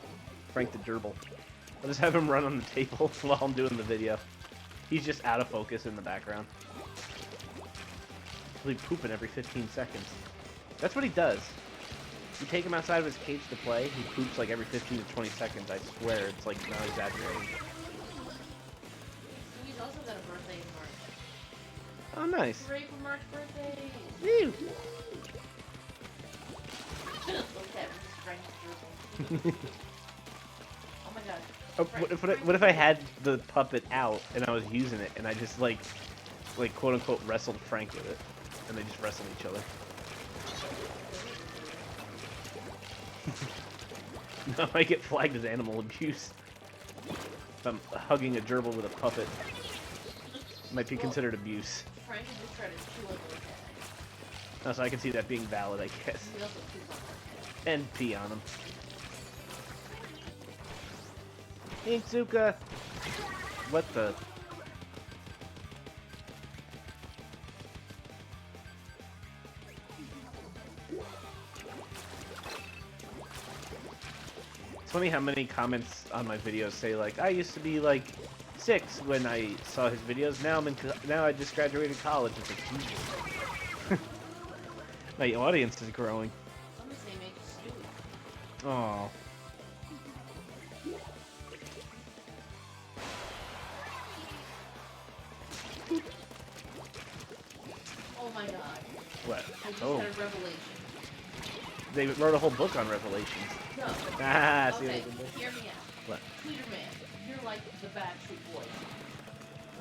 Speaker 1: Frank the gerbil. I'll just have him run on the table while I'm doing the video. He's just out of focus in the background. He'll be pooping every 15 seconds. That's what he does. You take him outside of his cage to play, he poops like every 15 to 20 seconds. I swear, it's like not exaggerating.
Speaker 2: He's also got a birthday in March.
Speaker 1: Oh, nice.
Speaker 2: Hooray for March birthday!
Speaker 1: Woo!
Speaker 2: Little Cat versus Frank the Gerbil. Oh my god.
Speaker 1: Oh, what if I had the puppet out and I was using it and I just like quote unquote wrestled Frank with it and they just wrestled each other? No, I get flagged as animal abuse. If I'm hugging a gerbil with a puppet, it might be considered abuse.
Speaker 2: Frank is just trying to chew on Little Cat.
Speaker 1: Oh, so I can see that being valid, I guess.
Speaker 2: He also chews on Little Cat.
Speaker 1: And pee on him. Hey, Zuka! What the? It's funny how many comments on my videos say like, I used to be like 6 when I saw his videos. Now I just graduated college. It's like, Jesus. My audience is growing.
Speaker 2: I'm the same age as Stewie.
Speaker 1: Aww.
Speaker 2: Oh my god.
Speaker 1: What?
Speaker 2: I just
Speaker 1: Oh.
Speaker 2: had a revelation.
Speaker 1: They wrote a whole book on Revelations.
Speaker 2: No.
Speaker 1: Ah, see
Speaker 2: Okay,
Speaker 1: what they did?
Speaker 2: hear me out.
Speaker 1: What?
Speaker 2: Tweeter Man, you're like the Backstreet Boys.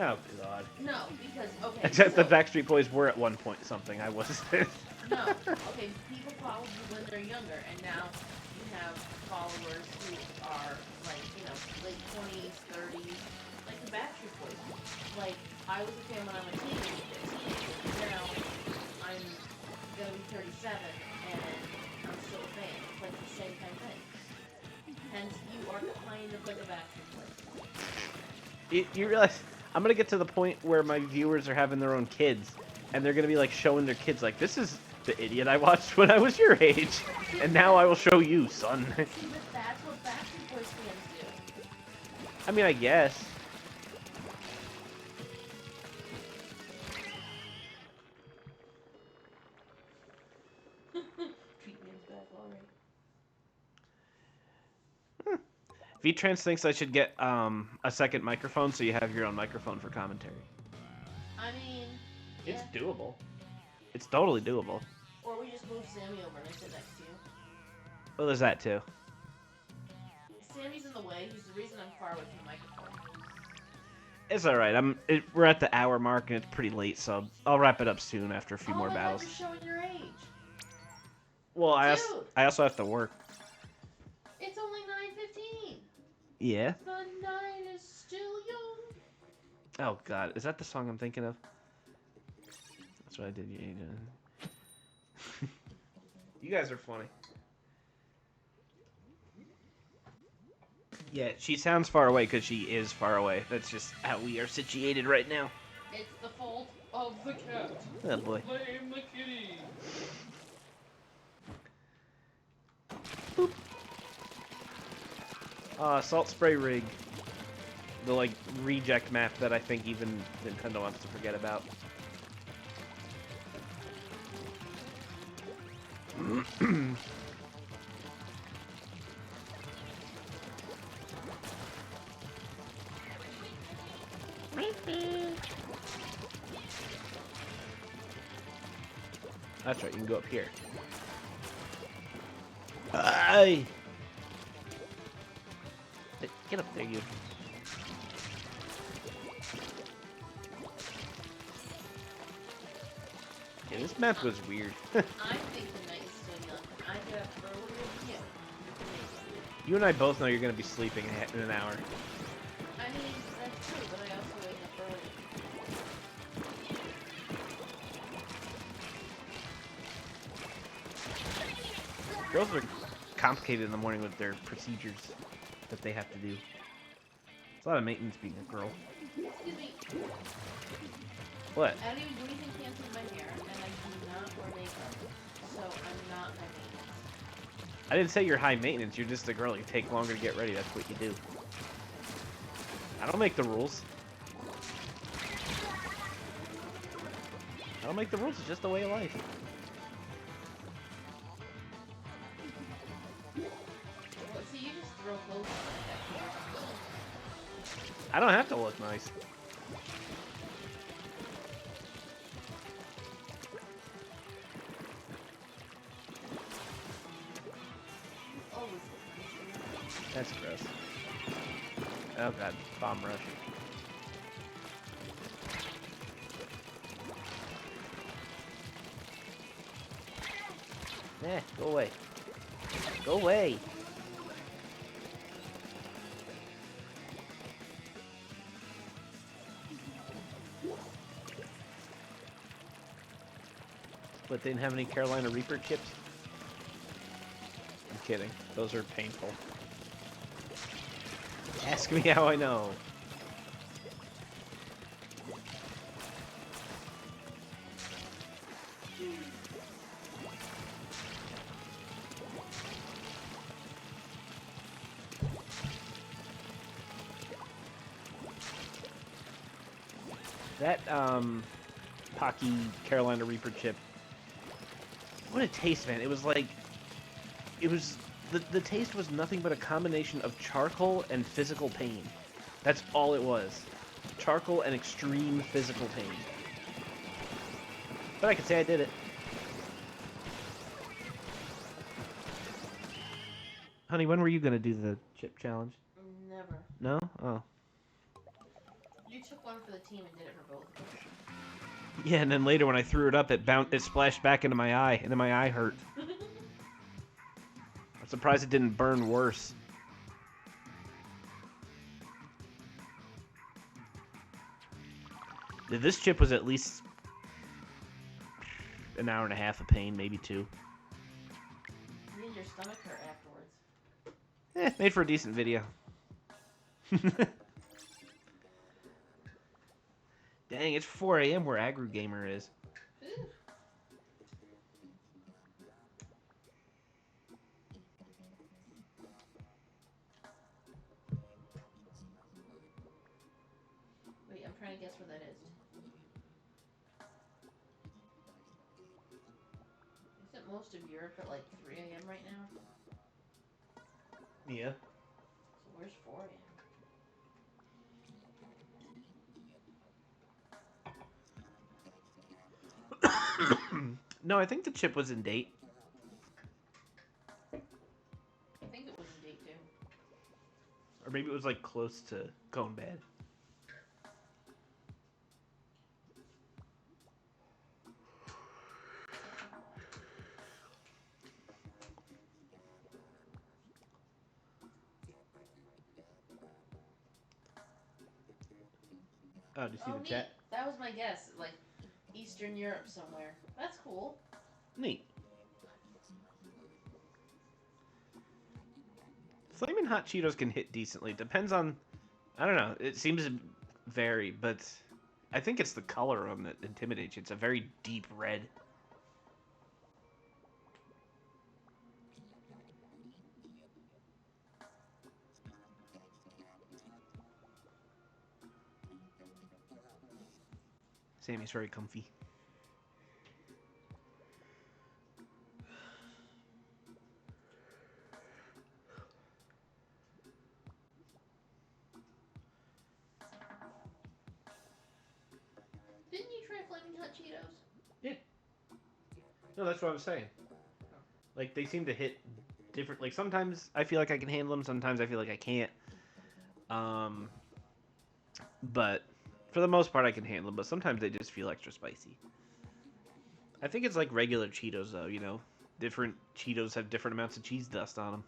Speaker 1: Oh, God.
Speaker 2: No, because, okay.
Speaker 1: Except the
Speaker 2: so-
Speaker 1: Backstreet Boys were at one point something. I wasn't.
Speaker 2: No. Okay, people followed you when they're younger, and now you have followers who are, like, you know, late 20s, 30s, like the Backstreet Boys. Like, I was a fan when I was a teenager. Now, I'm gonna be 37, and I'm still a fan. It's like the same kind of thing. Hence, you are kind of like a Backstreet Boys.
Speaker 1: You realize I'm gonna get to the point where my viewers are having their own kids, and they're gonna be like showing their kids like, this is the idiot I watched when I was your age, and now I will show you, son.
Speaker 2: See, but that's what Backstreet Boys fans do.
Speaker 1: I mean, I guess.
Speaker 2: Treatment's back already.
Speaker 1: V-Trans thinks I should get a second microphone so you have your own microphone for commentary.
Speaker 2: I mean,
Speaker 1: It's
Speaker 2: yeah.
Speaker 1: doable. It's totally doable.
Speaker 2: Or we just move Sammy over and I sit next to you.
Speaker 1: Well, there's that too.
Speaker 2: Sammy's in the way. He's the reason I'm far away from the microphone.
Speaker 1: It's all right. We're at the hour mark and it's pretty late, so I'll wrap it up soon after a few more battles.
Speaker 2: You're showing your age.
Speaker 1: Well, I
Speaker 2: Dude.
Speaker 1: also have to work.
Speaker 2: It's only 9:15.
Speaker 1: Yeah.
Speaker 2: The night is still young.
Speaker 1: Oh God, is that the song I'm thinking of? That's what I did. You guys are funny. Yeah, she sounds far away because she is far away. That's just how we are situated right now.
Speaker 2: It's the fault of the cat.
Speaker 1: Oh boy.
Speaker 2: Blame the kitty.
Speaker 1: Boop. Salt spray rig. The like reject map that I think even Nintendo wants to forget about. That's right, you can go up here. Aye! Get up there, you. Yeah, this map was weird.
Speaker 2: I think the night is still young. I get up earlier than you.
Speaker 1: You and I both know you're gonna be sleeping in an hour.
Speaker 2: I mean, that's true, but I also wake up early.
Speaker 1: Girls are complicated in the morning with their procedures that they have to do. It's a lot of maintenance being a girl.
Speaker 2: Excuse me.
Speaker 1: What?
Speaker 2: I don't even do anything fancy with my hair, and I do not wear makeup, so I'm not high maintenance.
Speaker 1: I didn't say you're high maintenance, you're just a girl. You take longer to get ready, that's what you do. I don't make the rules. I don't make the rules, it's just the way of life.
Speaker 2: Well, see, you just throw clothes on like that.
Speaker 1: I don't have to look nice.
Speaker 2: Always look nice.
Speaker 1: That's gross. Oh god, bomb rush. Eh, go away. Go away! But they didn't have any Carolina Reaper chips? I'm kidding. Those are painful. Ask me how I know. That, Pocky Carolina Reaper chip. What a taste, man. It was like... It was... The taste was nothing but a combination of charcoal and physical pain. That's all it was. Charcoal and extreme physical pain. But I can say I did it. Honey, when were you gonna do the chip challenge?
Speaker 2: Never.
Speaker 1: No? Oh.
Speaker 2: You took one for the team and did it for both of us.
Speaker 1: Yeah, and then later when I threw it up, it splashed back into my eye, and then my eye hurt. I'm surprised it didn't burn worse. This chip was at least an hour and a half of pain, maybe 2.
Speaker 2: You and your stomach hurt afterwards.
Speaker 1: Made for a decent video. Dang, it's 4 a.m. where Agru Gamer is.
Speaker 2: Ooh. Wait, I'm trying to guess where that is. Isn't most of Europe at like 3 a.m. right now?
Speaker 1: Yeah.
Speaker 2: So where's 4 a.m.?
Speaker 1: No, I think the chip was in date.
Speaker 2: I think it was in date too.
Speaker 1: Or maybe it was like close to going bad. Oh, did you see the
Speaker 2: neat.
Speaker 1: chat?
Speaker 2: That was my guess. Like Eastern Europe somewhere. That's cool.
Speaker 1: Neat. Flamin' Hot Cheetos can hit decently. Depends on... I don't know. It seems to vary, but I think it's the color on that intimidates you. It's a very deep red. Sammy's very comfy.
Speaker 2: Didn't you try Flaming Hot Cheetos?
Speaker 1: Yeah. No, that's what I was saying. Like, they seem to hit different. Like, sometimes I feel like I can handle them, sometimes I feel like I can't. But for the most part, I can handle them, but sometimes they just feel extra spicy. I think it's like regular Cheetos, though, you know? Different Cheetos have different amounts of cheese dust on them.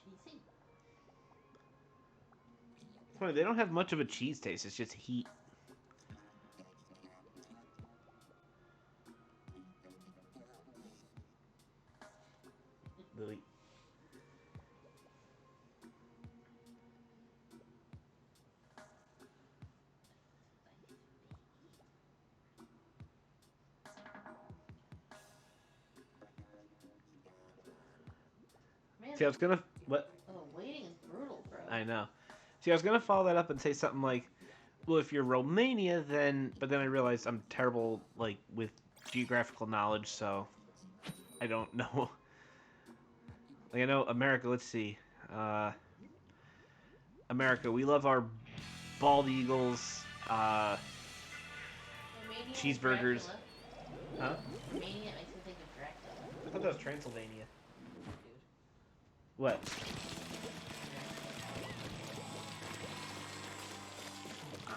Speaker 2: Cheesy.
Speaker 1: It's funny, they don't have much of a cheese taste, it's just heat. Lily.
Speaker 2: Man,
Speaker 1: See, I was gonna. What?
Speaker 2: oh, waiting is brutal, bro.
Speaker 1: I know. See, I was gonna follow that up and say something like, well, if you're Romania, then. But then I realized I'm terrible, like, with geographical knowledge, so I don't know. Like, I know America, let's see. America, we love our bald eagles,
Speaker 2: Romania is
Speaker 1: cheeseburgers.
Speaker 2: Dracula.
Speaker 1: Huh?
Speaker 2: Romania makes me think of Dracula.
Speaker 1: I thought that was Transylvania.
Speaker 2: Dude.
Speaker 1: What?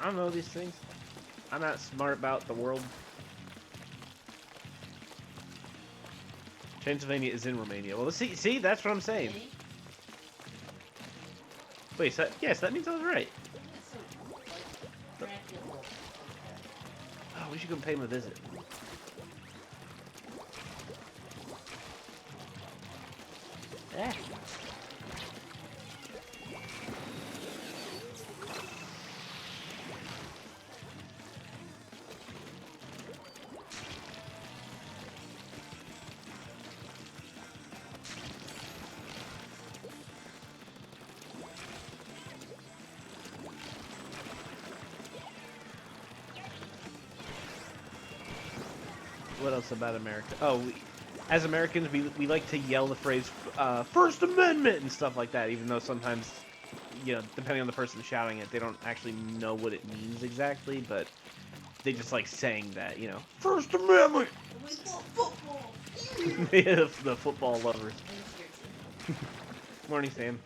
Speaker 1: I don't know these things. I'm not smart about the world. Transylvania is in Romania. Well, see, that's what I'm saying.
Speaker 2: City?
Speaker 1: Wait, so, yes, that means I was right.
Speaker 2: It's so, like, Dracula.
Speaker 1: Oh, we should go pay him a visit. Eh. What else about America? Oh, as Americans, we like to yell the phrase First Amendment and stuff like that, even though sometimes, you know, depending on the person shouting it, they don't actually know what it means exactly, but they just like saying that, you know, First Amendment!
Speaker 2: We want football!
Speaker 1: The football lovers.
Speaker 2: And your team.
Speaker 1: Morning, Sam.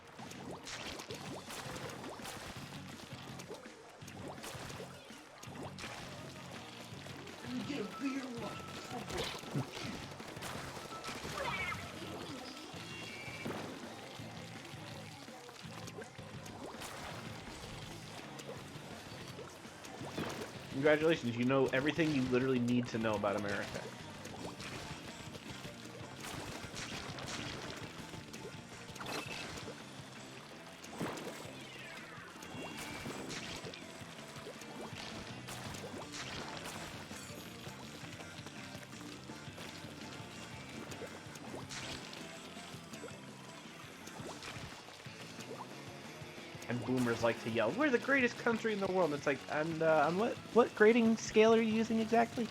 Speaker 2: You get a beer one. Football.
Speaker 1: Congratulations, you know everything you literally need to know about America. And boomers like to yell, "We're the greatest country in the world." And it's like, and on what grading scale are you using exactly?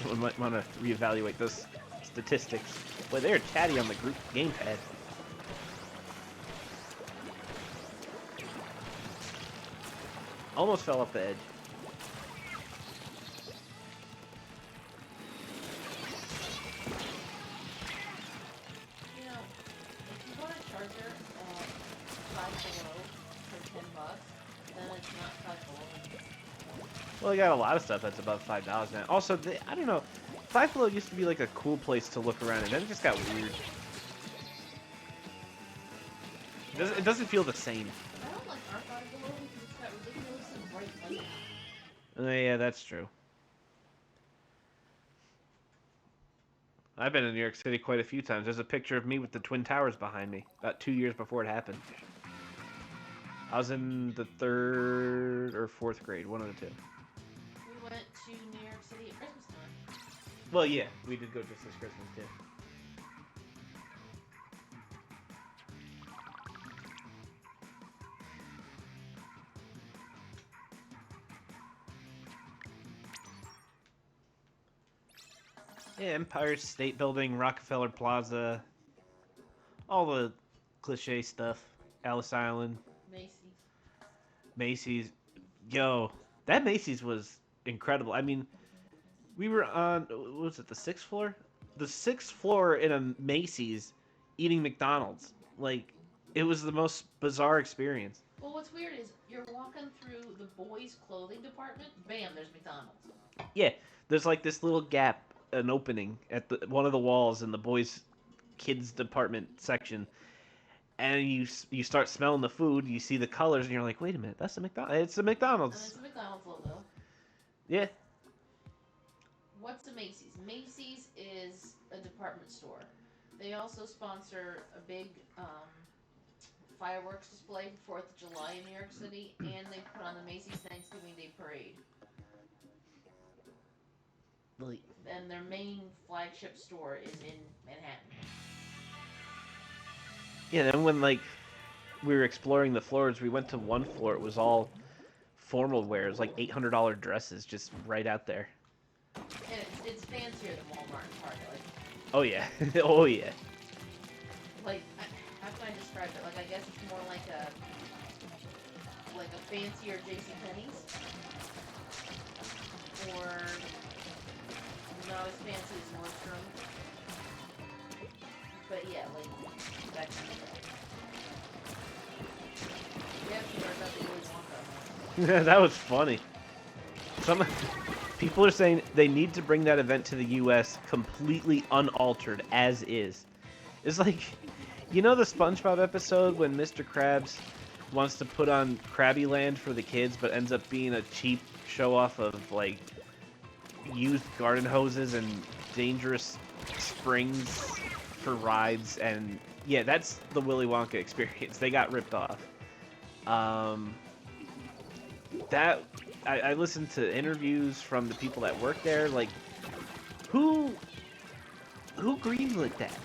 Speaker 1: Someone might want to reevaluate those statistics. Boy, they're chatty on the group gamepad. Almost fell off the edge.
Speaker 2: You know, if you want a charger at Five Below for $10, then it's not Five Below.
Speaker 1: Well, they got a lot of stuff that's above $5 now. Also, I don't know. Five Below used to be like a cool place to look around, and then it just got weird. It doesn't feel the same.
Speaker 2: I don't like our Five Below because it's got ridiculously bright lighting.
Speaker 1: Yeah, that's true. I've been in New York City quite a few times. There's a picture of me with the Twin Towers behind me, about 2 years before it happened. I was in the 3rd or 4th grade, one of the two.
Speaker 2: We went to New York City at Christmas time.
Speaker 1: Well, yeah, we did go just this Christmas too. Yeah, Empire State Building, Rockefeller Plaza, all the cliche stuff. Alice Island,
Speaker 2: Macy's.
Speaker 1: Macy's. Yo, that Macy's was incredible. I mean, we were on, what was it, the sixth floor? The sixth floor in a Macy's eating McDonald's. Like, it was the most bizarre experience.
Speaker 2: Well, what's weird is you're walking through the boys' clothing department. Bam, there's McDonald's.
Speaker 1: Yeah, there's like this little gap, an opening at one of the walls in the boys' kids department section, and you start smelling the food. You see the colors, and you're like, wait a minute, that's a McDonald's. It's a
Speaker 2: And
Speaker 1: McDonald's.
Speaker 2: it's a McDonald's logo.
Speaker 1: Yeah.
Speaker 2: What's a Macy's? Macy's is a department store. They also sponsor a big fireworks display for 4th of July in New York City, and they put on the Macy's Thanksgiving Day Parade.
Speaker 1: Like,
Speaker 2: And their main flagship store is in Manhattan.
Speaker 1: yeah, then when like we were exploring the floors, we went to one floor. It was all formal wear. It was like $800 dresses just right out there.
Speaker 2: And it's fancier than Walmart and Target.
Speaker 1: Oh yeah, oh yeah.
Speaker 2: Like, how can I describe it? Like, I guess it's more like a fancier JCPenney's, or not as fancy as Nordstrom. But yeah, like that kind of stuff. We actually heard about the Willy Wonka.
Speaker 1: That was funny. Some people are saying they need to bring that event to the U.S. completely unaltered as is. It's like, you know the SpongeBob episode when Mr. Krabs wants to put on Krabby Land for the kids, but ends up being a cheap show-off of like used garden hoses and dangerous springs for rides, and yeah, that's the Willy Wonka experience. They got ripped off. That I listened to interviews from the people that work there. Like, who greenlit that?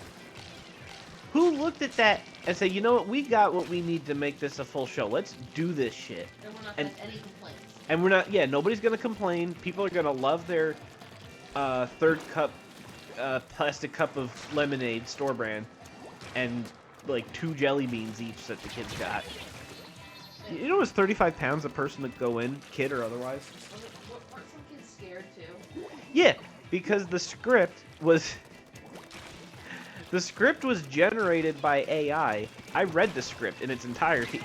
Speaker 1: Who looked at that and said, you know what, we got what we need to make this a full show. Let's do this shit.
Speaker 2: And we're not going to have any complaints.
Speaker 1: And we're not, yeah, nobody's gonna complain. People are gonna love their third cup, plastic cup of lemonade, store brand, and like 2 jelly beans each that the kids got. You know, it was 35 pounds a person to go in, kid or otherwise.
Speaker 2: Weren't some kids scared too?
Speaker 1: Yeah, because the script was generated by AI. I read the script in its entirety.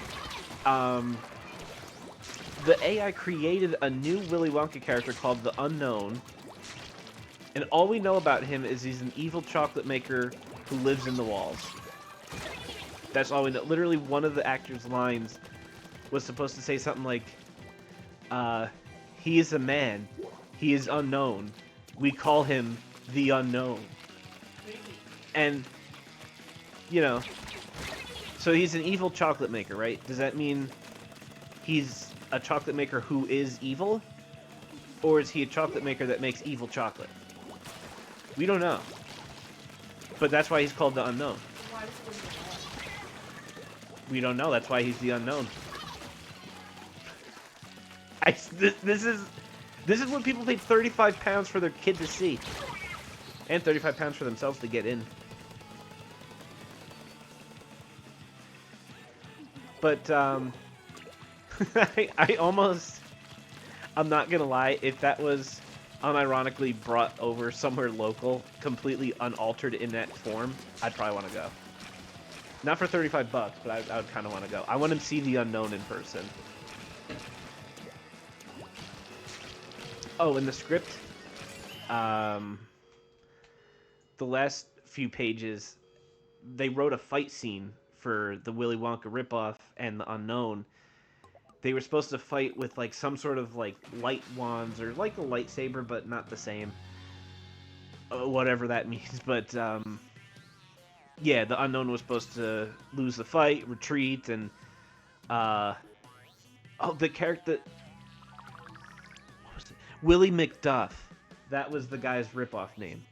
Speaker 1: The AI created a new Willy Wonka character called the Unknown, and all we know about him is he's an evil chocolate maker who lives in the walls. That's all we know. Literally, one of the actor's lines was supposed to say something like, he is a man. He is unknown. We call him the Unknown. And, you know, so he's an evil chocolate maker, right? Does that mean he's a chocolate maker who is evil? Or is he a chocolate maker that makes evil chocolate? We don't know. But that's why he's called the Unknown.
Speaker 2: Why does it look
Speaker 1: We don't know. That's why he's the Unknown. This is what people paid 35 pounds for their kid to see. And 35 pounds for themselves to get in. But, I almost... I'm not gonna lie, if that was unironically brought over somewhere local, completely unaltered in that form, I'd probably want to go. Not for 35 bucks, but I would kind of want to go. I want to see the Unknown in person. Oh, in the script, the last few pages, they wrote a fight scene for the Willy Wonka ripoff and the Unknown. They were supposed to fight with like some sort of like light wands or like a lightsaber, but not the same. Whatever that means, but yeah, the Unknown was supposed to lose the fight, retreat, and oh, the character. Willie McDuff. That was the guy's ripoff name.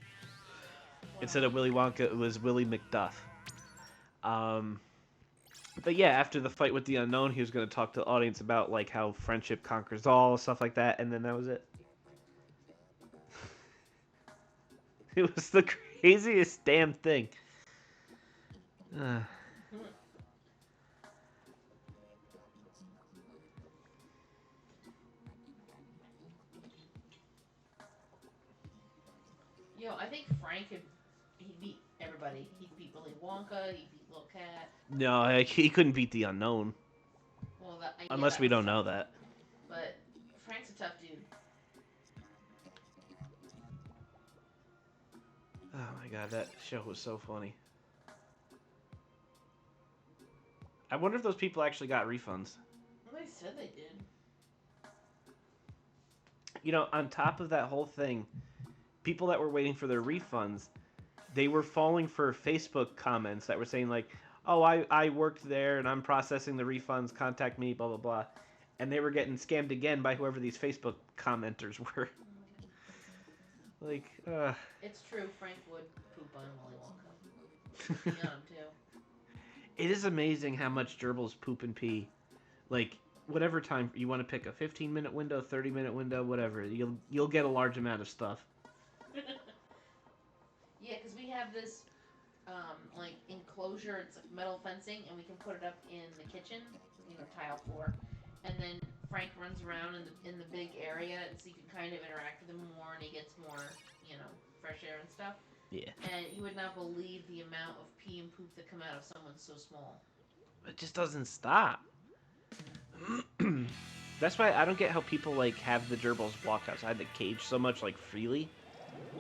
Speaker 2: Wow.
Speaker 1: Instead of Willy Wonka, it was Willie McDuff. But yeah, after the fight with the unknown, he was going to talk to the audience about like how friendship conquers all, stuff like that, and then that was it. It was the craziest damn thing.
Speaker 2: Yo, I think Frank he beat everybody. He beat Willy Wonka. He beat Little Cat.
Speaker 1: No, he couldn't beat the unknown.
Speaker 2: Well,
Speaker 1: Unless
Speaker 2: that
Speaker 1: we
Speaker 2: was
Speaker 1: don't
Speaker 2: tough.
Speaker 1: know that.
Speaker 2: But Frank's a tough dude.
Speaker 1: Oh my god, that show was so funny. I wonder if those people actually got refunds.
Speaker 2: Well, they said they did.
Speaker 1: You know, on top of that whole thing, people that were waiting for their refunds, they were falling for Facebook comments that were saying like, oh, I worked there and I'm processing the refunds, contact me, blah, blah, blah. And they were getting scammed again by whoever these Facebook commenters were. Like,
Speaker 2: It's true, Frank would poop on Willy Wonka. Pee on him, too.
Speaker 1: It is amazing how much gerbils poop and pee. Like, whatever time you want to pick, a 15-minute window, 30-minute window, whatever. You'll get a large amount of stuff.
Speaker 2: Yeah, because we have this, like, enclosure. It's like metal fencing, and we can put it up in the kitchen, tile floor. And then Frank runs around in the big area, and so you can kind of interact with him more, and he gets more, fresh air and stuff.
Speaker 1: Yeah.
Speaker 2: And you would not believe the amount of pee and poop that come out of someone so small.
Speaker 1: It just doesn't stop. That's why I don't get how people, like, have the gerbils walk outside the cage so much, like, freely.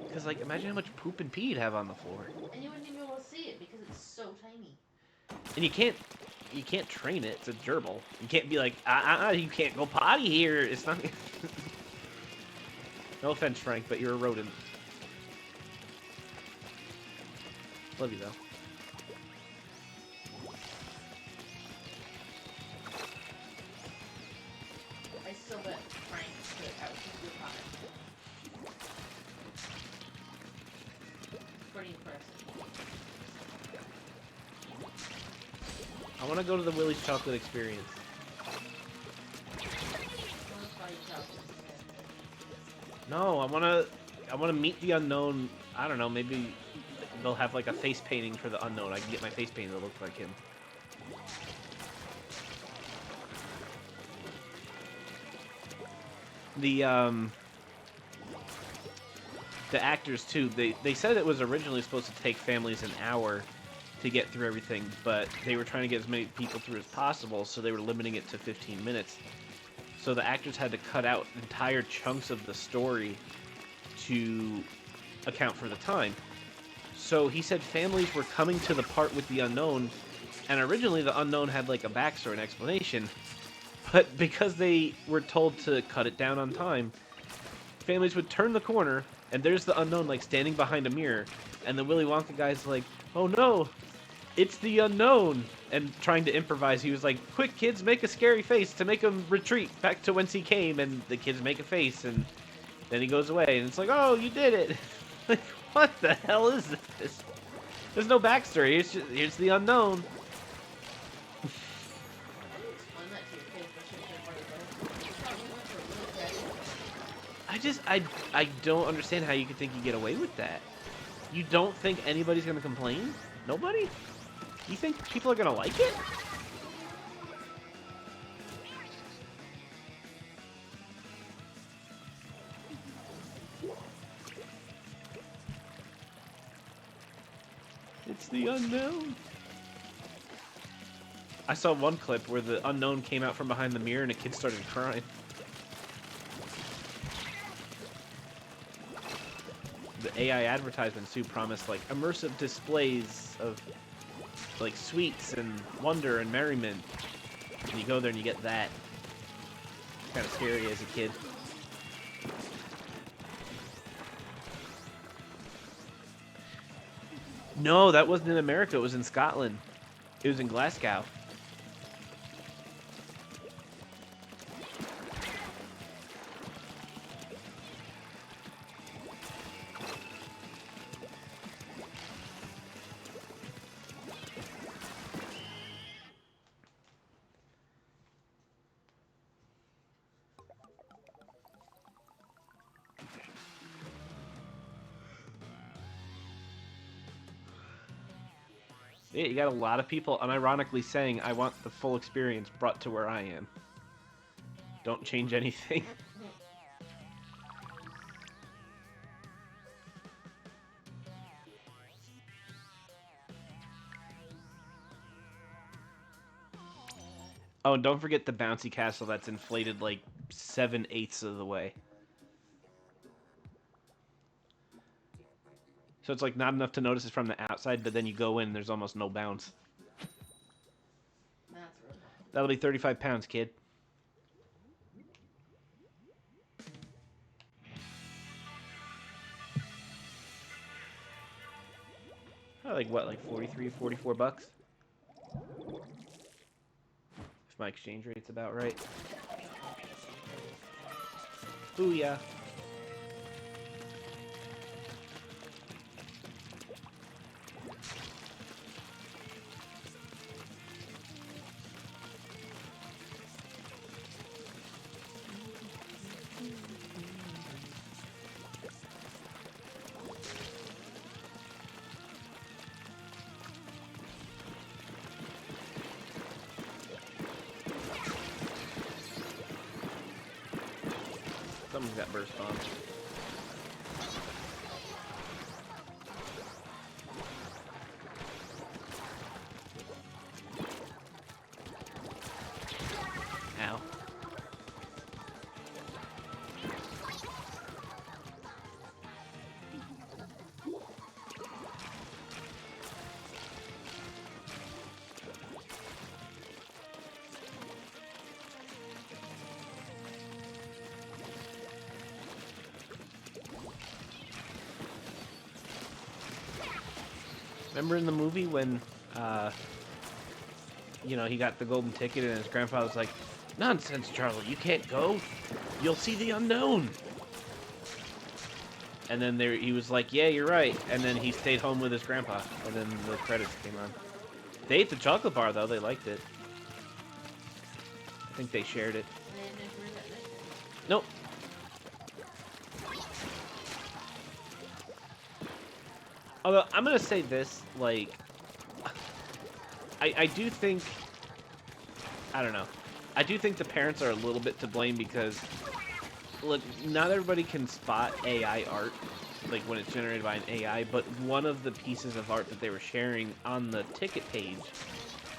Speaker 1: Because, like, imagine how much poop and pee you'd have on the floor.
Speaker 2: And you wouldn't even be able to see it because it's so tiny.
Speaker 1: And you can't train it. It's a gerbil. You can't be like, you can't go potty here. It's not. No offense, Frank, but you're a rodent. Love you though.
Speaker 2: I still bet Frank could out-shoot your comment. Pretty impressive.
Speaker 1: I want to go to the Willie's Chocolate Experience. No, I want to meet the unknown. I don't know, maybe they'll have like a face painting for the unknown. I can get my face painted to look like him. The actors too, they said it was originally supposed to take families an hour to get through everything, but they were trying to get as many people through as possible, so they were limiting it to 15 minutes. So the actors had to cut out entire chunks of the story to account for the time. So he said families were coming to the part with the unknown, and originally the unknown had like a backstory and explanation, but because they were told to cut it down on time, families would turn the corner, and there's the unknown like standing behind a mirror, and the Willy Wonka guy's like, oh no, it's the unknown, and trying to improvise, he was like, quick kids, make a scary face to make him retreat back to whence he came, and the kids make a face, and then he goes away, and it's like, oh, you did it. Like, what the hell is this? There's no backstory, it's just, here's the unknown. I don't understand how you could think you get away with that. You don't think anybody's gonna complain? Nobody? You think people are gonna like it? It's the unknown. I saw one clip where the unknown came out from behind the mirror and a kid started crying. The AI advertisements too promised like immersive displays of like sweets and wonder and merriment. And you go there and you get that. Kind of scary as a kid. No, that wasn't in America. It was in Scotland. It was in Glasgow. Yeah, you got a lot of people unironically saying, I want the full experience brought to where I am. Don't change anything. Oh, and don't forget the bouncy castle that's inflated like 7/8 of the way. So it's like not enough to notice it from the outside, but then you go in, there's almost no bounce.
Speaker 2: That's really fun.
Speaker 1: That'll be 35 pounds, kid. Like what, like 43, 44 bucks? If my exchange rate's about right. Booyah. Someone's got burst bombs. Ow. Remember in the movie when, he got the golden ticket and his grandpa was like, "Nonsense, Charlie, you can't go. You'll see the unknown." And then he was like, "Yeah, you're right." And then he stayed home with his grandpa. And then the credits came on. They ate the chocolate bar, though. They liked it. I think they shared it. Nope. Although, I'm going to say this, like, I do think, I don't know. I do think the parents are a little bit to blame because, look, not everybody can spot AI art, like when it's generated by an AI, but one of the pieces of art that they were sharing on the ticket page,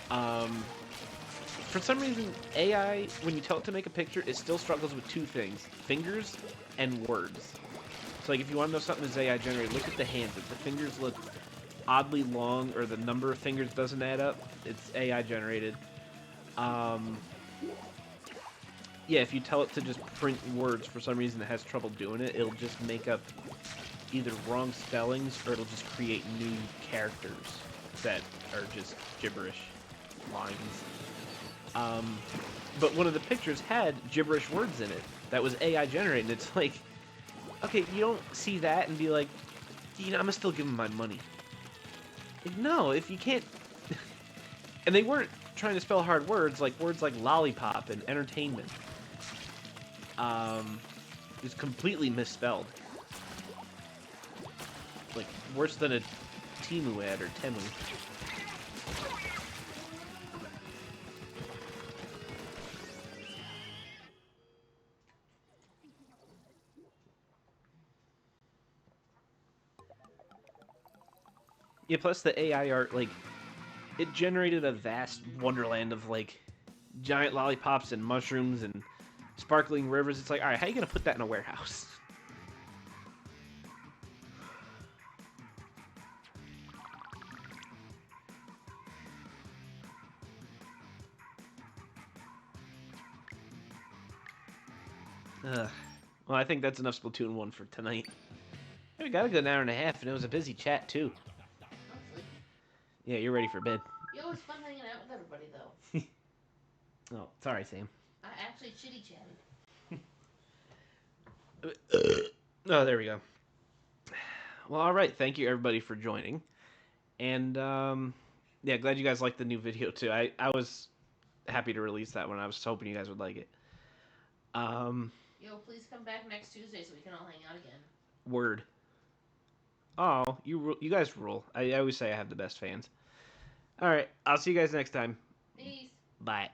Speaker 1: for some reason, AI, when you tell it to make a picture, it still struggles with two things, fingers and words. So, like, if you want to know something is AI generated, look at the hands. If the fingers look oddly long or the number of fingers doesn't add up, it's AI generated. Yeah, if you tell it to just print words, for some reason it has trouble doing it, it'll just make up either wrong spellings or it'll just create new characters that are just gibberish lines. But one of the pictures had gibberish words in it that was AI generated. It's like, okay, you don't see that and be like, I'm gonna still give him my money. Like, no, if you can't... And they weren't trying to spell hard words like lollipop and entertainment. It's completely misspelled. Like, worse than a Timu ad or Temu. Yeah, plus the AI art, like, it generated a vast wonderland of, like, giant lollipops and mushrooms and sparkling rivers. It's like, alright, how are you gonna put that in a warehouse? Ugh. Well, I think that's enough Splatoon 1 for tonight. We got a good hour and a half, and it was a busy chat, too. Yeah, you're ready for bed.
Speaker 2: It was fun hanging out with everybody, though.
Speaker 1: Oh, sorry, Sam.
Speaker 2: I actually chitty chatted.
Speaker 1: Oh, there we go. Well, all right. Thank you, everybody, for joining. And, yeah, glad you guys liked the new video, too. I was happy to release that one. I was hoping you guys would like it.
Speaker 2: Yo, please come back next Tuesday so we can all hang out again.
Speaker 1: Word. Oh, you guys rule. I always say I have the best fans. All right, I'll see you guys next time.
Speaker 2: Peace.
Speaker 1: Bye.